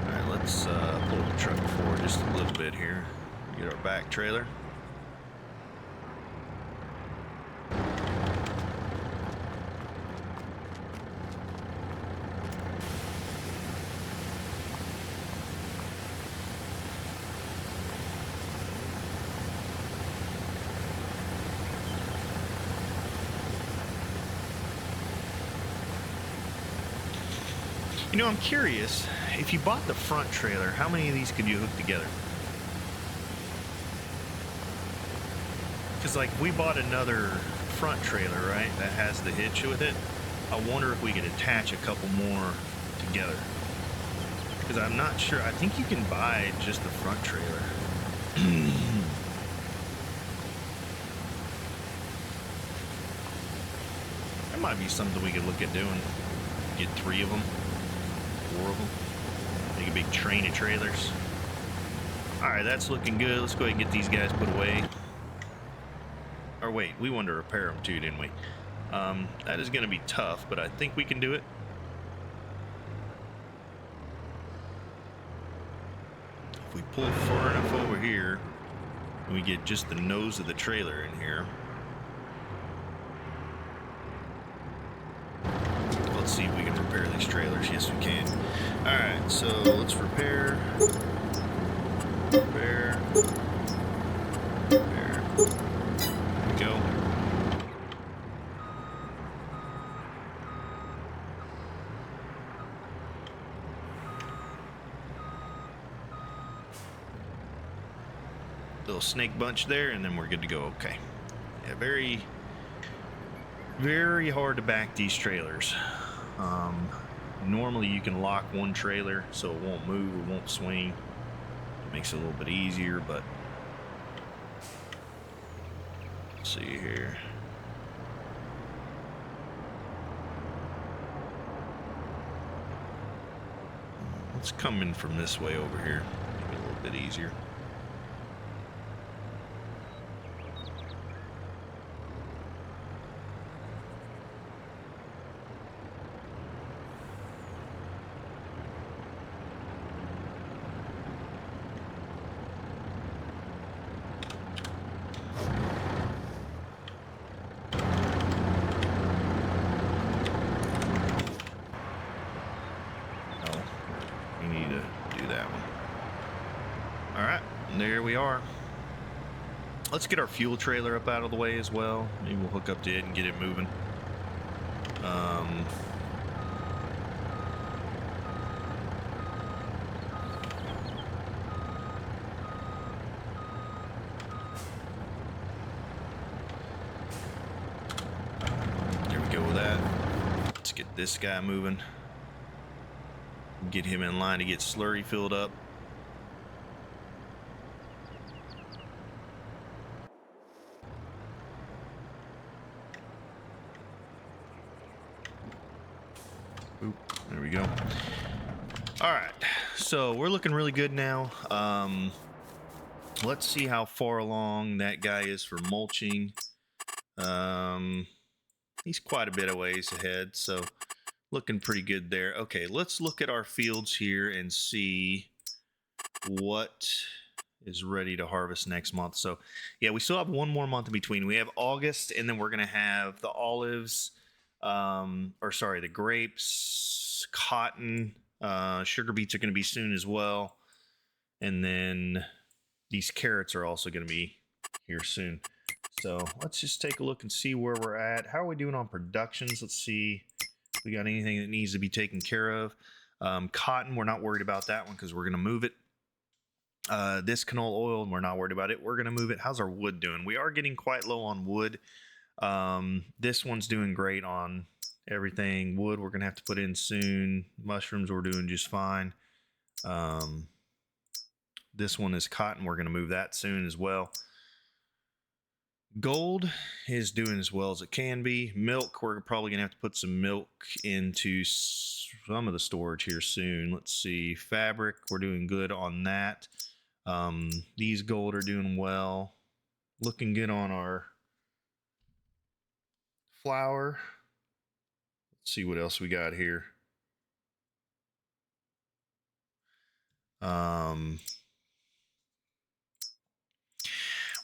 Alright, let's pull the truck forward just a little bit here. Get our back trailer. You know, I'm curious, if you bought the front trailer, how many of these could you hook together? Because, like, we bought another front trailer, right, that has the hitch with it. I wonder if we could attach a couple more together. Because I'm not sure. I think you can buy just the front trailer. That might be something we could look at doing. Get 3 of them. 4 of them. Make a big train of trailers. Alright, that's looking good. Let's go ahead and get these guys put away. Or wait, we wanted to repair them too, didn't we? That is going to be tough, but I think we can do it. If we pull far enough over here, and we get just the nose of the trailer in here. Let's see if we can repair these trailers. Yes, we can. Alright, so let's repair. Repair. Repair. There we go. Little snake bunch there, and then we're good to go. Okay. Yeah, very hard to back these trailers. Normally you can lock one trailer so it won't move, it won't swing. It makes it a little bit easier, but let's see here. Let's come in from this way over here. Make it a little bit easier. we need to do that one. All right, there we are. Let's get our fuel trailer up out of the way as well. Maybe we'll hook up to it and get it moving. There we go with that. Let's get this guy moving. Get him in line to get slurry filled up. Oop, there we go. All right, so we're looking really good now. Let's see how far along that guy is for mulching. He's quite a bit of ways ahead, so looking pretty good there. Okay, let's look at our fields here and see what is ready to harvest next month. So yeah, we still have one more month in between. We have August, and then we're gonna have the olives, the grapes, cotton, sugar beets are gonna be soon as well, and then these carrots are also gonna be here soon. So let's just take a look and see where we're at. How are we doing on productions? Let's see if we got anything that needs to be taken care of. Cotton, we're not worried about that one because we're going to move it. This canola oil, we're not worried about it. We're going to move it. How's our wood doing? We are getting quite low on wood. This one's doing great on everything. Wood, we're going to have to put in soon. Mushrooms, we're doing just fine. This one is cotton. We're going to move that soon as well. Gold is doing as well as it can be. Milk, we're probably gonna have to put some milk into some of the storage here soon. Let's see, fabric, we're doing good on that. These gold are doing well. Looking good on our flour. Let's see what else we got here.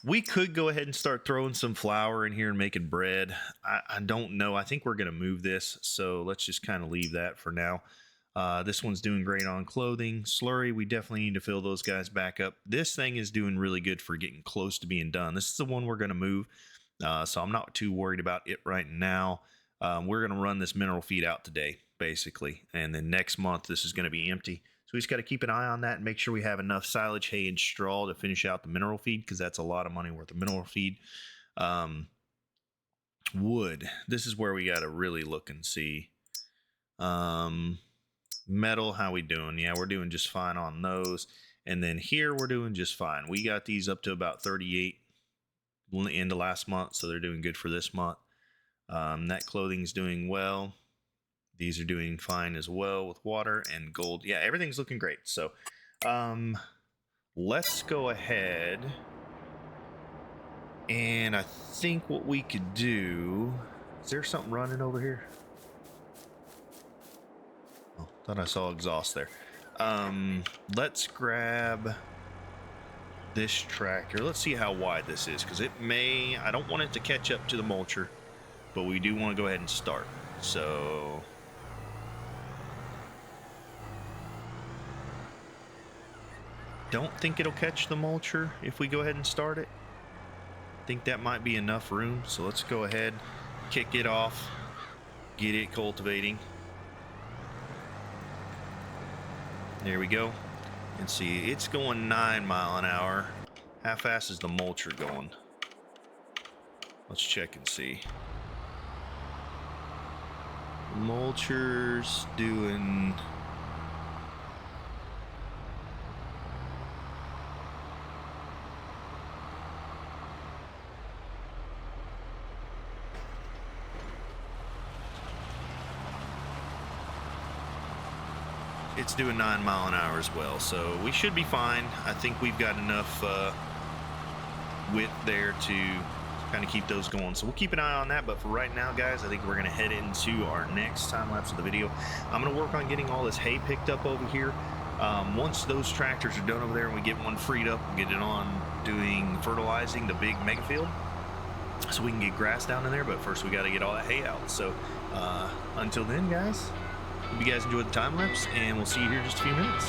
We could go ahead and start throwing some flour in here and making bread. I don't know. I think we're going to move this, so let's just kind of leave that for now. This one's doing great on clothing. Slurry, we definitely need to fill those guys back up. This thing is doing really good for getting close to being done. This is the one we're going to move, so I'm not too worried about it right now. We're going to run this mineral feed out today, basically, and then next month this is going to be empty. So we just got to keep an eye on that and make sure we have enough silage, hay, and straw to finish out the mineral feed, because that's a lot of money worth of mineral feed. Wood. This is where we got to really look and see. Metal, how we doing? Yeah, we're doing just fine on those. And then here we're doing just fine. We got these up to about 38 into last month, so they're doing good for this month. That clothing's doing well. These are doing fine as well with water and gold. Yeah, everything's looking great. So let's go ahead. And I think what we could do... Is there something running over here? Oh, thought I saw exhaust there. Let's grab this tractor. Let's see how wide this is, because it may... I don't want it to catch up to the mulcher, but we do want to go ahead and start. So... don't think it'll catch the mulcher if we go ahead and start it. I think that might be enough room, so let's go ahead, kick it off, get it cultivating. There we go. And see, it's going 9 miles an hour. How fast is the mulcher going? Let's check and see. Mulcher's doing... it's doing 9 miles an hour as well, so we should be fine. I think we've got enough width there to kind of keep those going, so we'll keep an eye on that. But for right now, guys, I think we're going to head into our next time lapse of the video. I'm going to work on getting all this hay picked up over here. Once those tractors are done over there and we get one freed up, we'll get it on doing fertilizing the big mega field so we can get grass down in there. But first we got to get all that hay out. So until then, guys, Hope you guys enjoyed the time lapse, and we'll see you here in just a few minutes.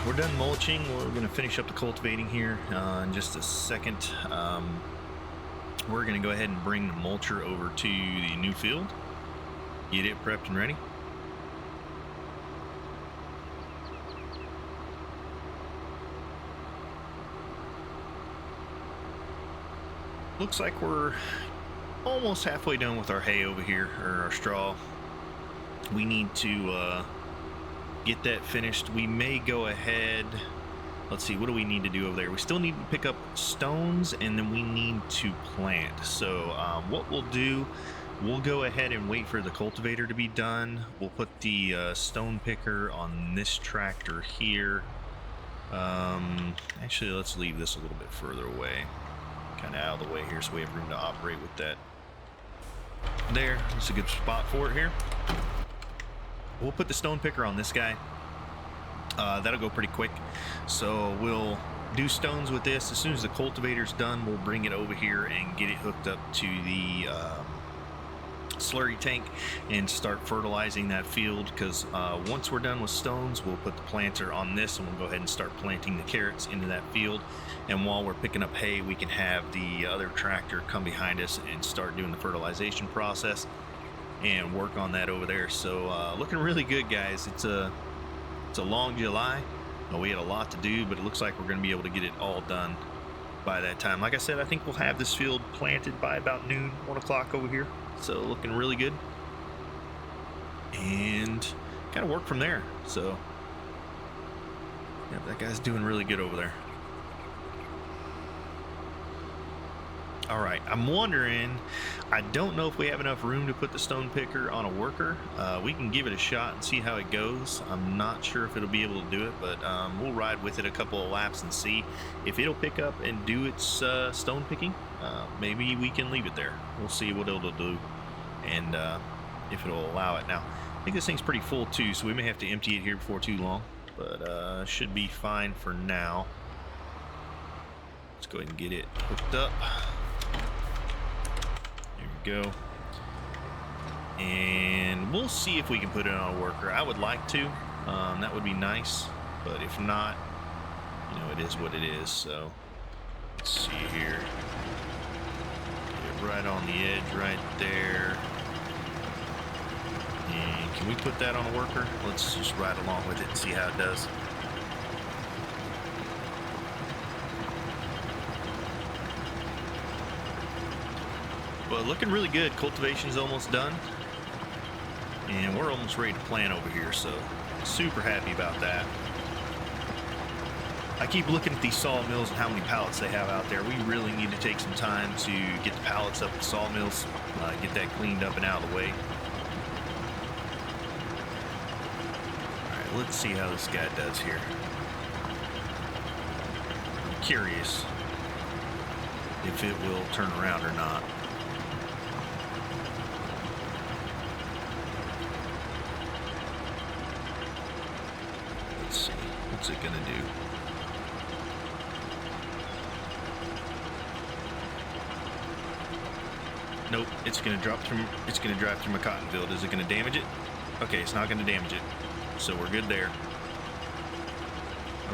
We're done mulching. We're going to finish up the cultivating here in just a second. We're going to go ahead and bring the mulcher over to the new field, get it prepped and ready. Looks like we're almost halfway done with our hay over here, or our straw. We need to get that finished. We may go ahead, let's see, what do we need to do over there? We still need to pick up stones, and then we need to plant. So what we'll do, we'll go ahead and wait for the cultivator to be done. We'll put the stone picker on this tractor here. Actually, let's leave this a little bit further away, kind of out of the way here, so we have room to operate with that. There, that's a good spot for it here. We'll put the stone picker on this guy. That'll go pretty quick. So we'll do stones with this. As soon as the cultivator's done, we'll bring it over here and get it hooked up to the slurry tank and start fertilizing that field, because once we're done with stones, we'll put the planter on this and we'll go ahead and start planting the carrots into that field. And while we're picking up hay, we can have the other tractor come behind us and start doing the fertilization process and work on that over there. So looking really good, guys. It's a long July. We had a lot to do, but it looks like we're going to be able to get it all done by that time. Like I said, I think we'll have this field planted by about noon, 1 o'clock over here. So looking really good, and kind of work from there. So yeah, that guy's doing really good over there. All right, I'm wondering, I don't know if we have enough room to put the stone picker on a worker. We can give it a shot and see how it goes. I'm not sure if it'll be able to do it, but we'll ride with it a couple of laps and see if it'll pick up and do its stone picking. Maybe we can leave it there. We'll see what it'll do and if it'll allow it. Now, I think this thing's pretty full too, so we may have to empty it here before too long, but should be fine for now. Let's go ahead and get it hooked up. Go, and we'll see if we can put it on a worker. I would like to, that would be nice, but if not, you know, it is what it is. So let's see here, get it right on the edge right there. And can we put that on a worker? Let's just ride along with it and see how it does. Well, looking really good. Cultivation's almost done, and we're almost ready to plant over here, so super happy about that. I keep looking at these sawmills and how many pallets they have out there. We really need to take some time to get the pallets up at the sawmills, get that cleaned up and out of the way. All right, let's see how this guy does here. I'm curious if it will turn around or not. What's it gonna do? Nope, it's gonna drop through. It's gonna drive through my cotton field. Is it gonna damage it? Okay, it's not gonna damage it, so we're good there.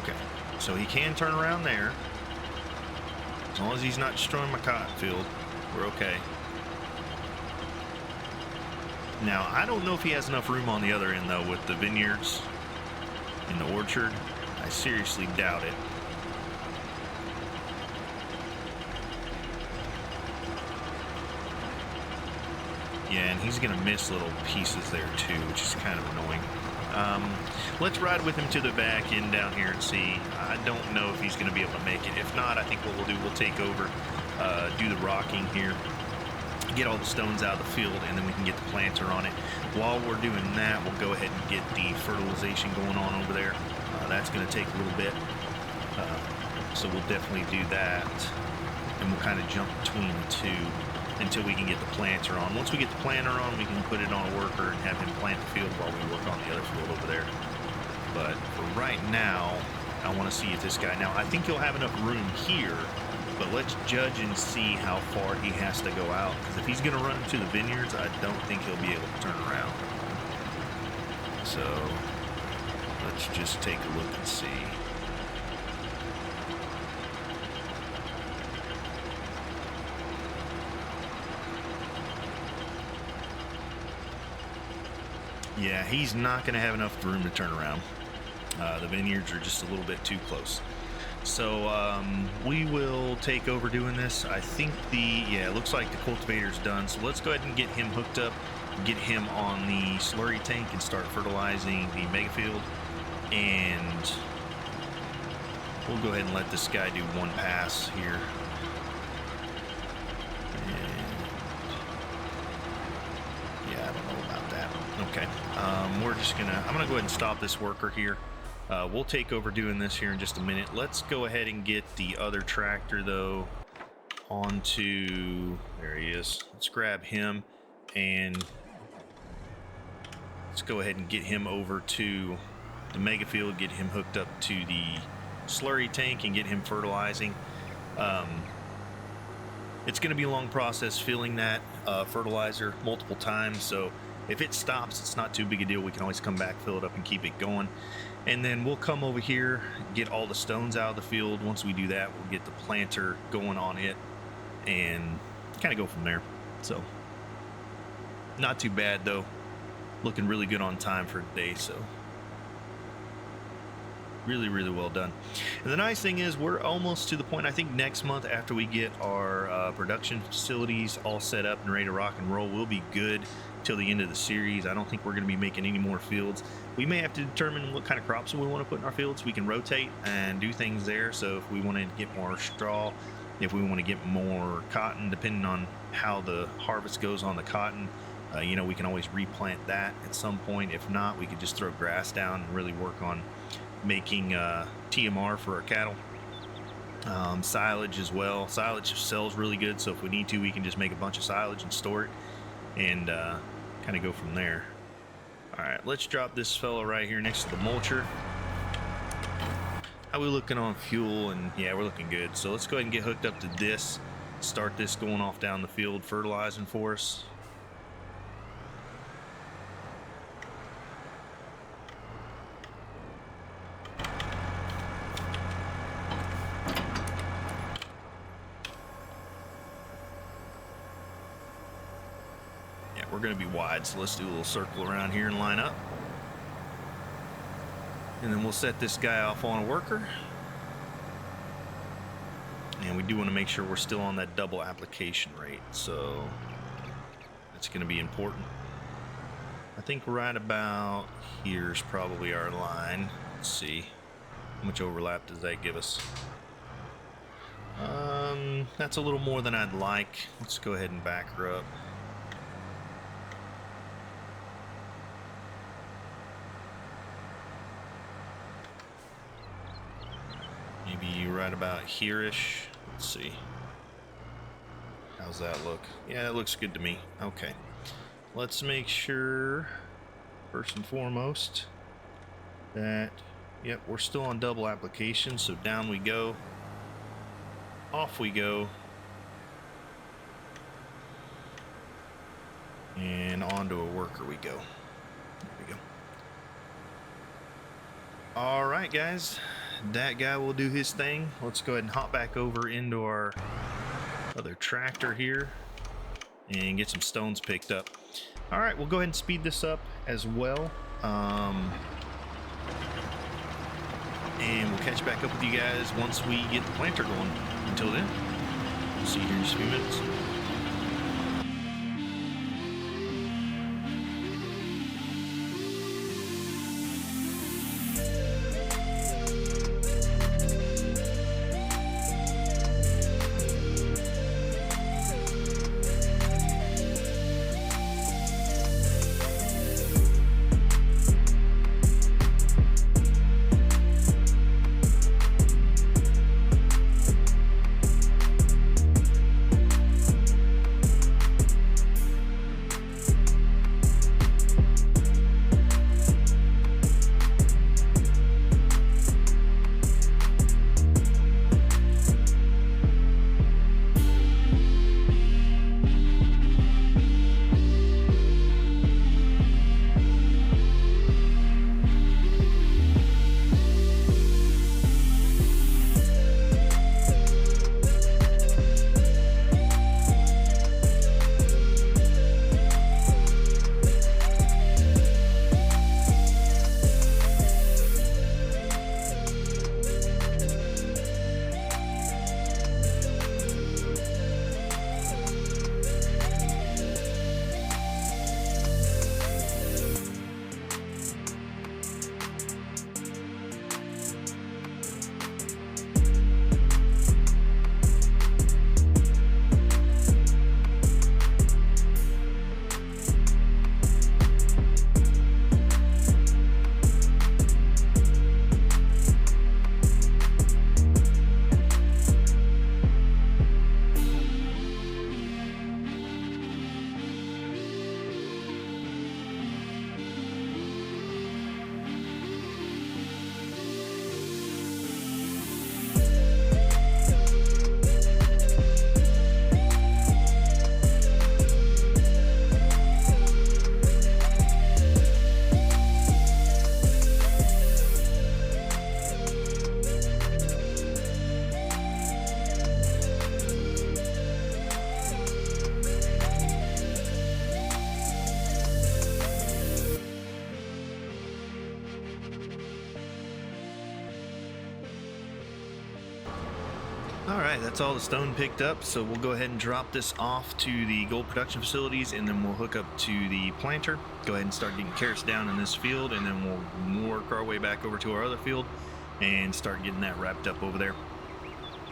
Okay, so he can turn around there. As long as he's not destroying my cotton field, we're okay. Now, I don't know if he has enough room on the other end though, with the vineyards in the orchard. I seriously doubt it. Yeah, and he's gonna miss little pieces there too, which is kind of annoying. Let's ride with him to the back end down here and see. I don't know if he's gonna be able to make it. If not, I think what we'll do, we'll take over, do the rocking here, get all the stones out of the field, and then we can get the planter on it. While we're doing that, we'll go ahead and get the fertilization going on over there. That's going to take a little bit, so we'll definitely do that, and we'll kind of jump between the two until we can get the planter on. Once we get the planter on, we can put it on a worker and have him plant the field while we work on the other field over there. But for right now, I want to see if this guy, now I think he'll have enough room here, but let's judge and see how far he has to go out, because if he's going to run into the vineyards, I don't think he'll be able to turn around. So let's just take a look and see. Yeah, he's not going to have enough room to turn around. The vineyards are just a little bit too close. So we will take over doing this. I think it looks like the cultivator's done. So let's go ahead and get him hooked up, get him on the slurry tank and start fertilizing the mega field. And we'll go ahead and let this guy do one pass here. And yeah, I don't know about that. Okay, I'm gonna go ahead and stop this worker here. We'll take over doing this here in just a minute. Let's go ahead and get the other tractor though onto, there he is. Let's grab him and let's go ahead and get him over to the mega field, get him hooked up to the slurry tank and get him fertilizing. It's going to be a long process filling that fertilizer multiple times, so if it stops, it's not too big a deal. We can always come back, fill it up, and keep it going. And then we'll come over here, get all the stones out of the field. Once we do that, we'll get the planter going on it and kind of go from there. So not too bad though, looking really good on time for today. So really well done. And the nice thing is we're almost to the point, I think next month after we get our production facilities all set up and ready to rock and roll, we'll be good till the end of the series. I don't think we're going to be making any more fields. We may have to determine what kind of crops we want to put in our fields. We can rotate and do things there. So if we want to get more straw if we want to get more cotton, depending on how the harvest goes on the cotton. You know, we can always replant that at some point. If not, we could just throw grass down and really work on making TMR for our cattle. Silage as well. Silage sells really good, so if we need to, we can just make a bunch of silage and store it and kind of go from there. All right, let's drop this fella right here next to the mulcher. How we looking on fuel? And yeah, we're looking good. So let's go ahead and get hooked up to this, start this going off down the field fertilizing for us. We're going to be wide, so let's do a little circle around here and line up. And then we'll set this guy off on a worker. And we do want to make sure we're still on that double application rate, so that's going to be important. I think right about here is probably our line. Let's see. How much overlap does that give us? That's a little more than I'd like. Let's go ahead and back her up. Maybe right about here-ish. Let's see. How's that look? Yeah, it looks good to me. Okay. Let's make sure, first and foremost, that, yep, we're still on double application. So down we go. Off we go. And onto a worker we go. There we go. All right, guys. That guy will do his thing. Let's go ahead and hop back over into our other tractor here and get some stones picked up. All right, we'll go ahead and speed this up as well. And we'll catch back up with you guys once we get the planter going. Until then, we'll see you here in just a few minutes. Alright, that's all the stone picked up, so we'll go ahead and drop this off to the gold production facilities, and then we'll hook up to the planter, go ahead and start getting carrots down in this field, and then we'll work our way back over to our other field and start getting that wrapped up over there.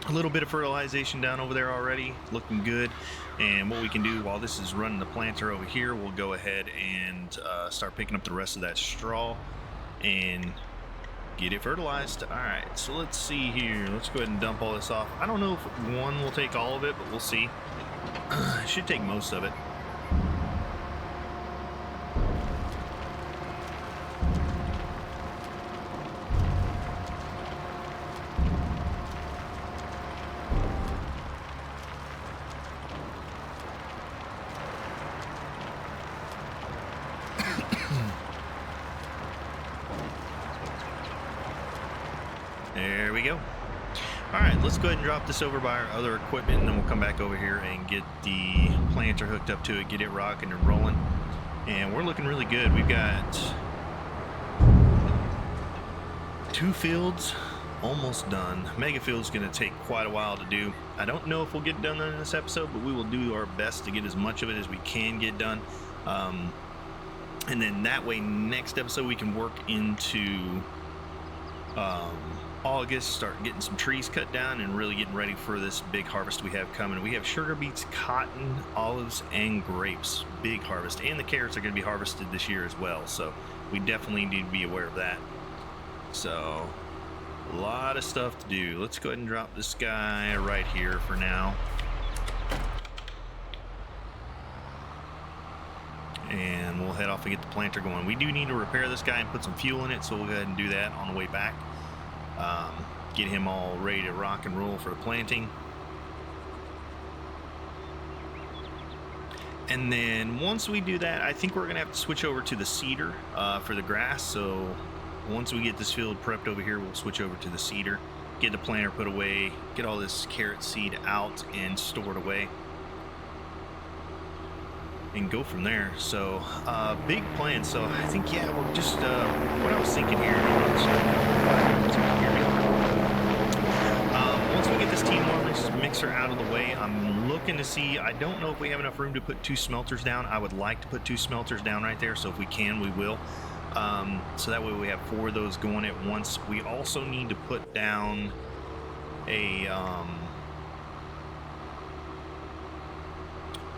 A little bit of fertilization down over there already, looking good. And what we can do while this is running the planter over here, we'll go ahead and start picking up the rest of that straw and get it fertilized. All right, so let's see here. Let's go ahead and dump all this off. I don't know if one will take all of it, but we'll see. It should take most of it. There we go. All right, let's go ahead and drop this over by our other equipment, and then we'll come back over here and get the planter hooked up to it, get it rocking and rolling. And we're looking really good. We've got 2 fields almost done. Mega field's going to take quite a while to do. I don't know if we'll get done in this episode, but we will do our best to get as much of it as we can get done. And then that way, next episode we can work into August, start getting some trees cut down and really getting ready for this big harvest we have coming. We have sugar beets, cotton, olives, and grapes. Big harvest. And the carrots are going to be harvested this year as well. So we definitely need to be aware of that. So a lot of stuff to do. Let's go ahead and drop this guy right here for now. And we'll head off and get the planter going. We do need to repair this guy and put some fuel in it, so we'll go ahead and do that on the way back. Get him all ready to rock and roll for the planting. And then once we do that, I think we're gonna have to switch over to the seeder for the grass. So once we get this field prepped over here, we'll switch over to the seeder, get the planter put away, get all this carrot seed out and stored away, and go from there. So big plan. So I think, yeah, we're just what I was thinking here. Once we get this T1 mixer out of the way, I'm looking to see, I don't know if we have enough room to put 2 smelters down. I would like to put 2 smelters down right there, so if we can, we will. So that way we have 4 of those going at once. We also need to put down a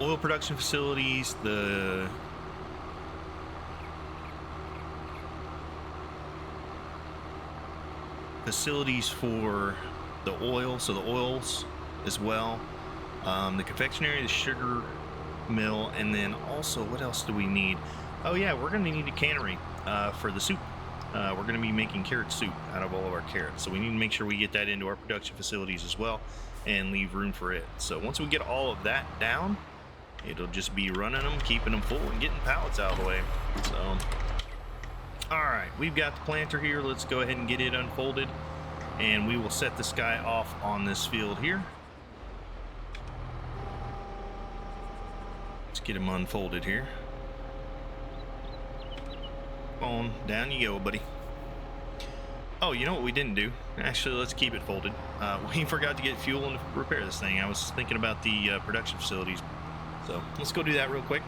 oil production facilities, the facilities for the oil, so the oils as well, the confectionery, the sugar mill, and then also what else do we need? Oh yeah, we're going to need a cannery for the soup. We're going to be making carrot soup out of all of our carrots, so we need to make sure we get that into our production facilities as well and leave room for it. So once we get all of that down, it'll just be running them, keeping them full, and getting pallets out of the way. So, all right, we've got the planter here. Let's go ahead and get it unfolded, and we will set this guy off on this field here. Let's get him unfolded here. On, down you go, buddy. Oh, you know what we didn't do? Actually, let's keep it folded. We forgot to get fuel and repair this thing. I was thinking about the production facilities. So let's go do that real quick.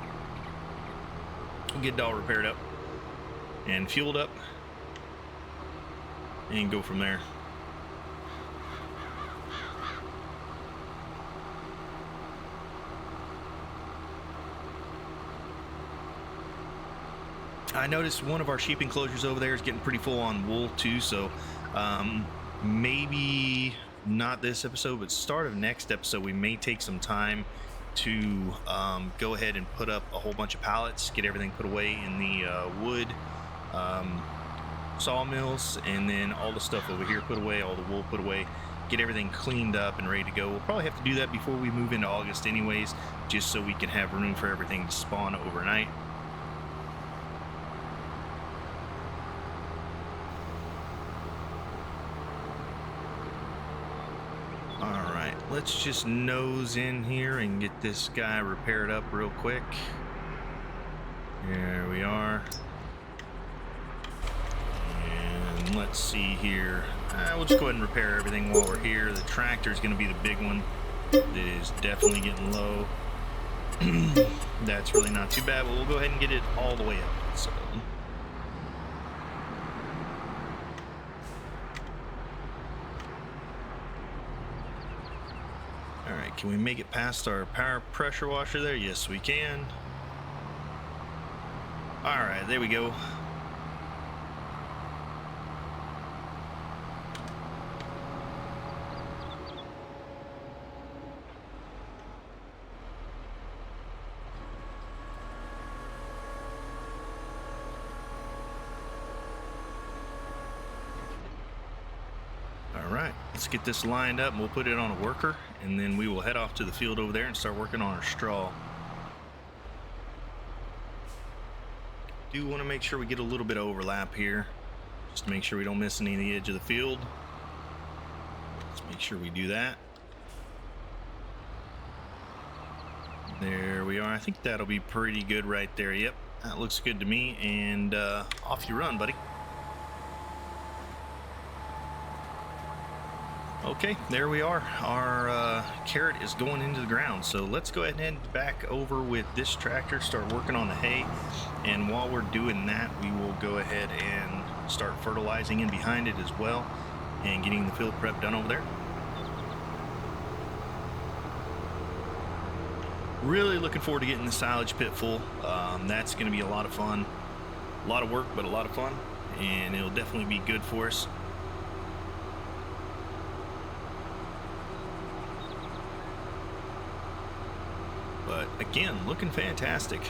We'll get it all repaired up and fueled up and go from there. I noticed one of our sheep enclosures over there is getting pretty full on wool too, so maybe not this episode, but start of next episode we may take some time to go ahead and put up a whole bunch of pallets, get everything put away in the wood sawmills, and then all the stuff over here put away, all the wool put away, get everything cleaned up and ready to go. We'll probably have to do that before we move into August anyways, just so we can have room for everything to spawn overnight. Alright, let's just nose in here and get this guy repaired up real quick. There we are. And let's see here. We'll just go ahead and repair everything while we're here. The tractor is going to be the big one. It is definitely getting low. That's really not too bad, but we'll go ahead and get it all the way up. So. Can we make it past our power pressure washer there? Yes, we can. All right, there we go. All right, let's get this lined up and we'll put it on a worker, and then we will head off to the field over there and start working on our straw. Do want to make sure we get a little bit of overlap here, just to make sure we don't miss any of the edge of the field. Let's make sure we do that. There we are. I think that'll be pretty good right there. Yep, that looks good to me. And off you run, buddy. Okay, there we are. Our carrot is going into the ground. So let's go ahead and head back over with this tractor, start working on the hay. And while we're doing that, we will go ahead and start fertilizing in behind it as well and getting the field prep done over there. Really looking forward to getting the silage pit full. That's going to be a lot of fun. A lot of work, but a lot of fun. And it'll definitely be good for us. But again, looking fantastic.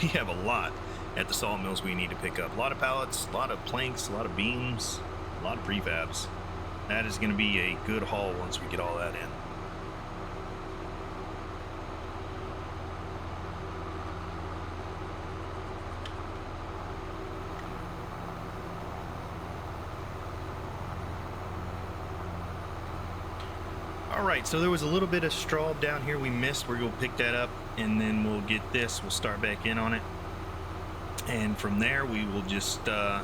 We have a lot at the sawmills we need to pick up. A lot of pallets, a lot of planks, a lot of beams, a lot of prefabs. That is going to be a good haul once we get all that in. Alright, so there was a little bit of straw down here we missed. We're going to pick that up and then we'll get this. We'll start back in on it. And from there we will just, I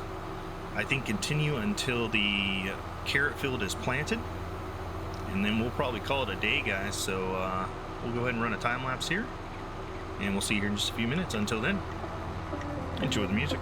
think, continue until the carrot field is planted. And then we'll probably call it a day, guys. So we'll go ahead and run a time lapse here. And we'll see you here in just a few minutes. Until then, enjoy the music.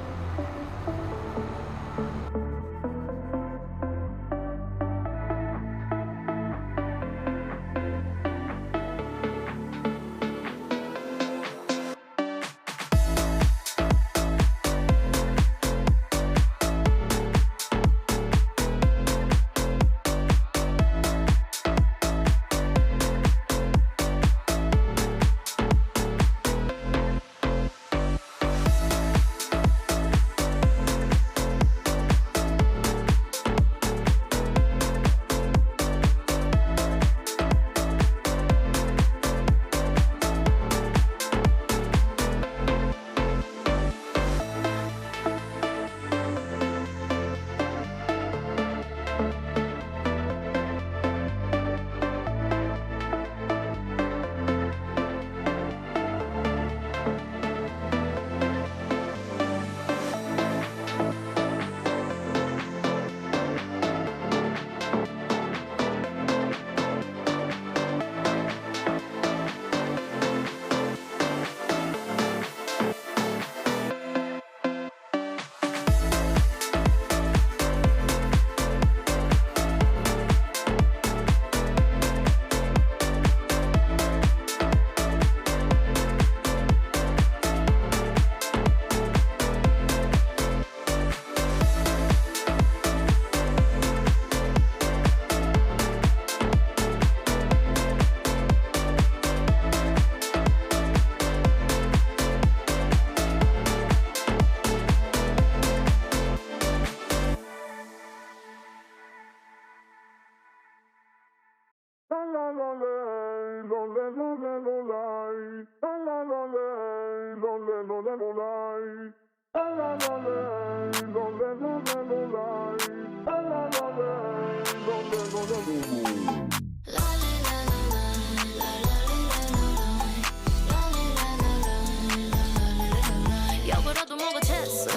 역으로도 뭔가 채써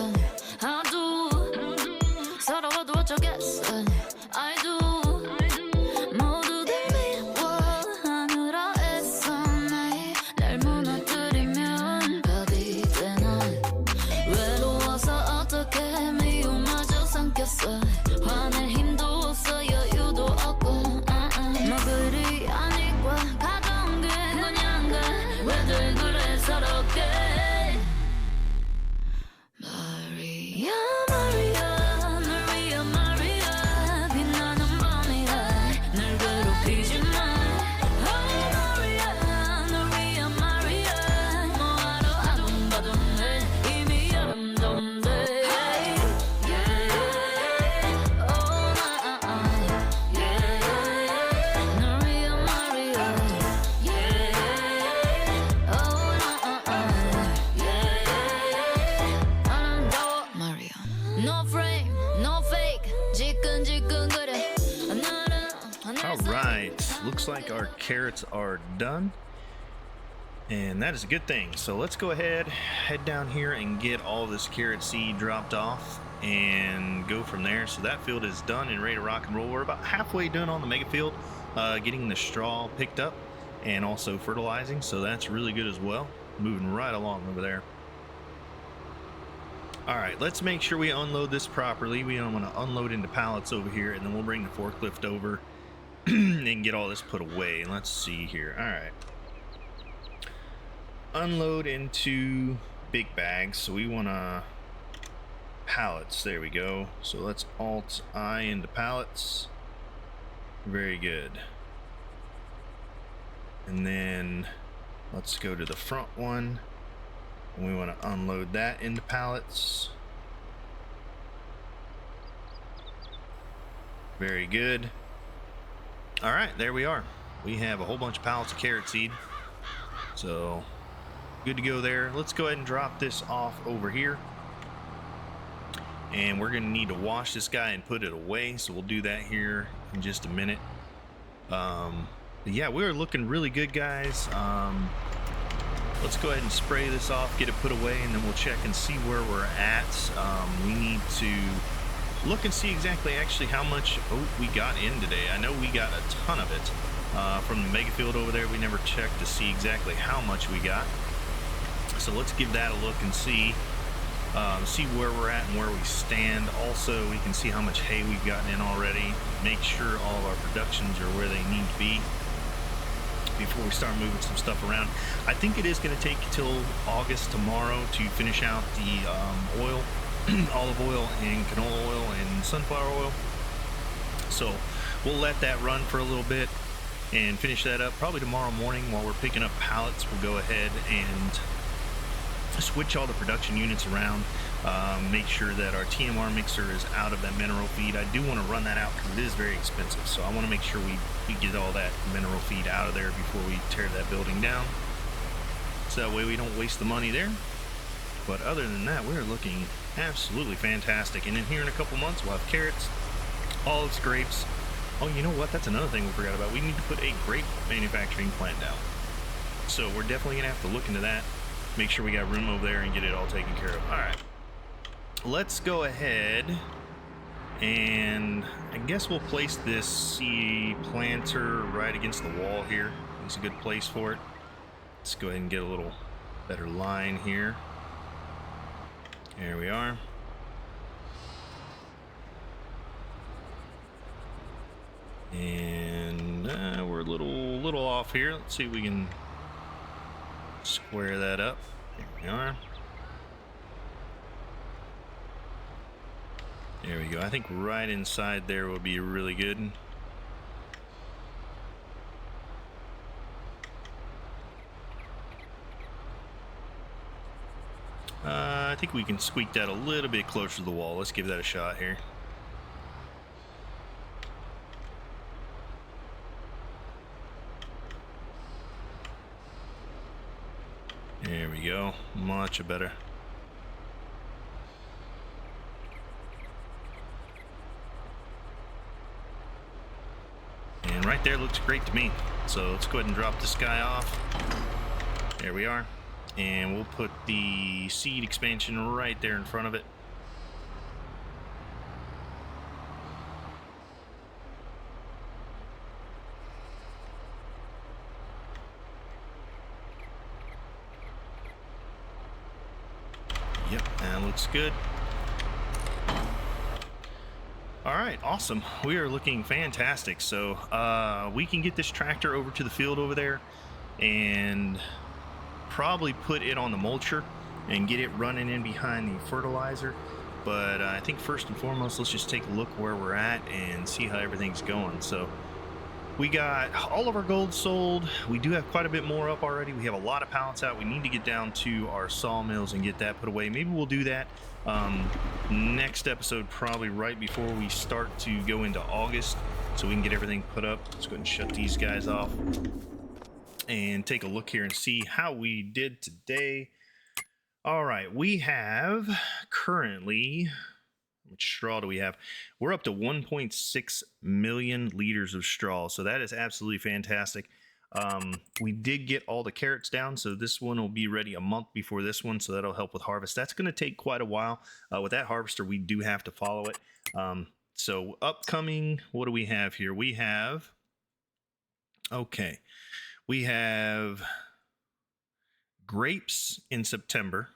I do 서러워도 어쩌겠어 I do 모두들 미워하느라 애써 날 무너뜨리면 어디 되나 외로워서 어떻게 미움마저 삼켰어 화낼 힘도 없어 여유도 없고 right, looks like our carrots are done, and that is a good thing. So let's go ahead, head down here and get all this carrot seed dropped off and go from there. So that field is done and ready to rock and roll. We're about halfway done on the mega field, getting the straw picked up and also fertilizing, so that's really good as well. Moving right along over there. All right, let's make sure we unload this properly. We don't want to unload into pallets over here, and then we'll bring the forklift over and get all this put away. Let's see here. All right, unload into big bags. So we want to pallets. There we go. So let's alt I into pallets. Very good. And then let's go to the front one, and we want to unload that into pallets. Very good. All right, there we are. We have a whole bunch of pallets of carrot seed, so good to go there. Let's go ahead and drop this off over here, and we're going to need to wash this guy and put it away, so we'll do that here in just a minute. But yeah, we're looking really good, guys. Let's go ahead and spray this off, get it put away, and then we'll check and see where we're at. We need to look and see exactly actually how much oat we got in today. I know we got a ton of it from the mega field over there. We never checked to see exactly how much we got, so let's give that a look and see where we're at and where we stand. Also, we can see how much hay we've gotten in already, make sure all of our productions are where they need to be before we start moving some stuff around. I think it is going to take till August tomorrow to finish out the oil, olive oil and canola oil and sunflower oil. So we'll let that run for a little bit and finish that up. Probably tomorrow morning while we're picking up pallets, we'll go ahead and switch all the production units around, make sure that our TMR mixer is out of that mineral feed. I do want to run that out because it is very expensive, so I want to make sure we get all that mineral feed out of there before we tear that building down, so that way we don't waste the money there. But other than that, we're looking absolutely fantastic. And in here in a couple months, we'll have carrots, olives, grapes. Oh, you know what? That's another thing we forgot about. We need to put a grape manufacturing plant down. So we're definitely going to have to look into that, make sure we got room over there and get it all taken care of. All right, let's go ahead and I guess we'll place this seed planter right against the wall here. It's a good place for it. Let's go ahead and get a little better line here. There we are. And we're a little off here. Let's see if we can square that up. There we are. There we go. I think right inside there will be really good. I think we can squeak that a little bit closer to the wall. Let's give that a shot here. There we go. Much better. And right there looks great to me. So let's go ahead and drop this guy off. There we are. And we'll put the seed expansion right there in front of it. Yep, that looks good. All right, awesome. We are looking fantastic. So we can get this tractor over to the field over there and probably put it on the mulcher and get it running in behind the fertilizer. But I think first and foremost, let's just take a look where we're at and see how everything's going. So we got all of our gold sold. We do have quite a bit more up already. We have a lot of pallets out. We need to get down to our sawmills and get that put away. Maybe we'll do that next episode, probably right before we start to go into August, so we can get everything put up. Let's go ahead and shut these guys off and take a look here and see how we did today. All right, we have currently, much straw do we have? We're up to 1.6 million liters of straw, so that is absolutely fantastic. We did get all the carrots down, so this one will be ready a month before this one, so that'll help with harvest. That's going to take quite a while. With that harvester, we do have to follow it. So upcoming, what do we have here? We have, okay, we have grapes in September.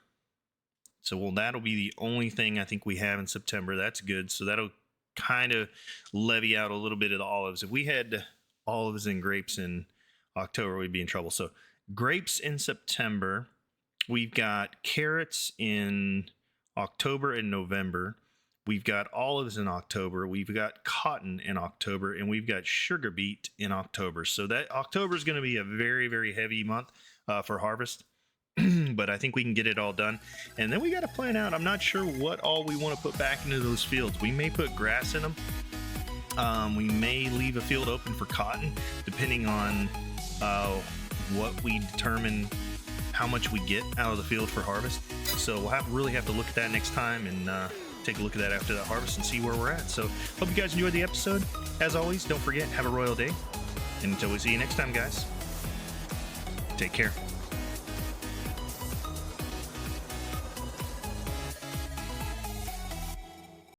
So that'll be the only thing I think we have in September. That's good. So that'll kind of levy out a little bit of the olives. If we had olives and grapes in October, we'd be in trouble. So grapes in September. We've got carrots in October and November. We've got olives in October. We've got cotton in October, and we've got sugar beet in October. So that October is going to be a very, very heavy month for harvest. But I think we can get it all done. And then we got to plan out. I'm not sure what all we want to put back into those fields. We may put grass in them. We may leave a field open for cotton, depending on what we determine how much we get out of the field for harvest. So we'll really have to look at that next time and take a look at that after that harvest and see where we're at. So hope you guys enjoyed the episode. As always, don't forget, have a royal day. And until we see you next time, guys, take care.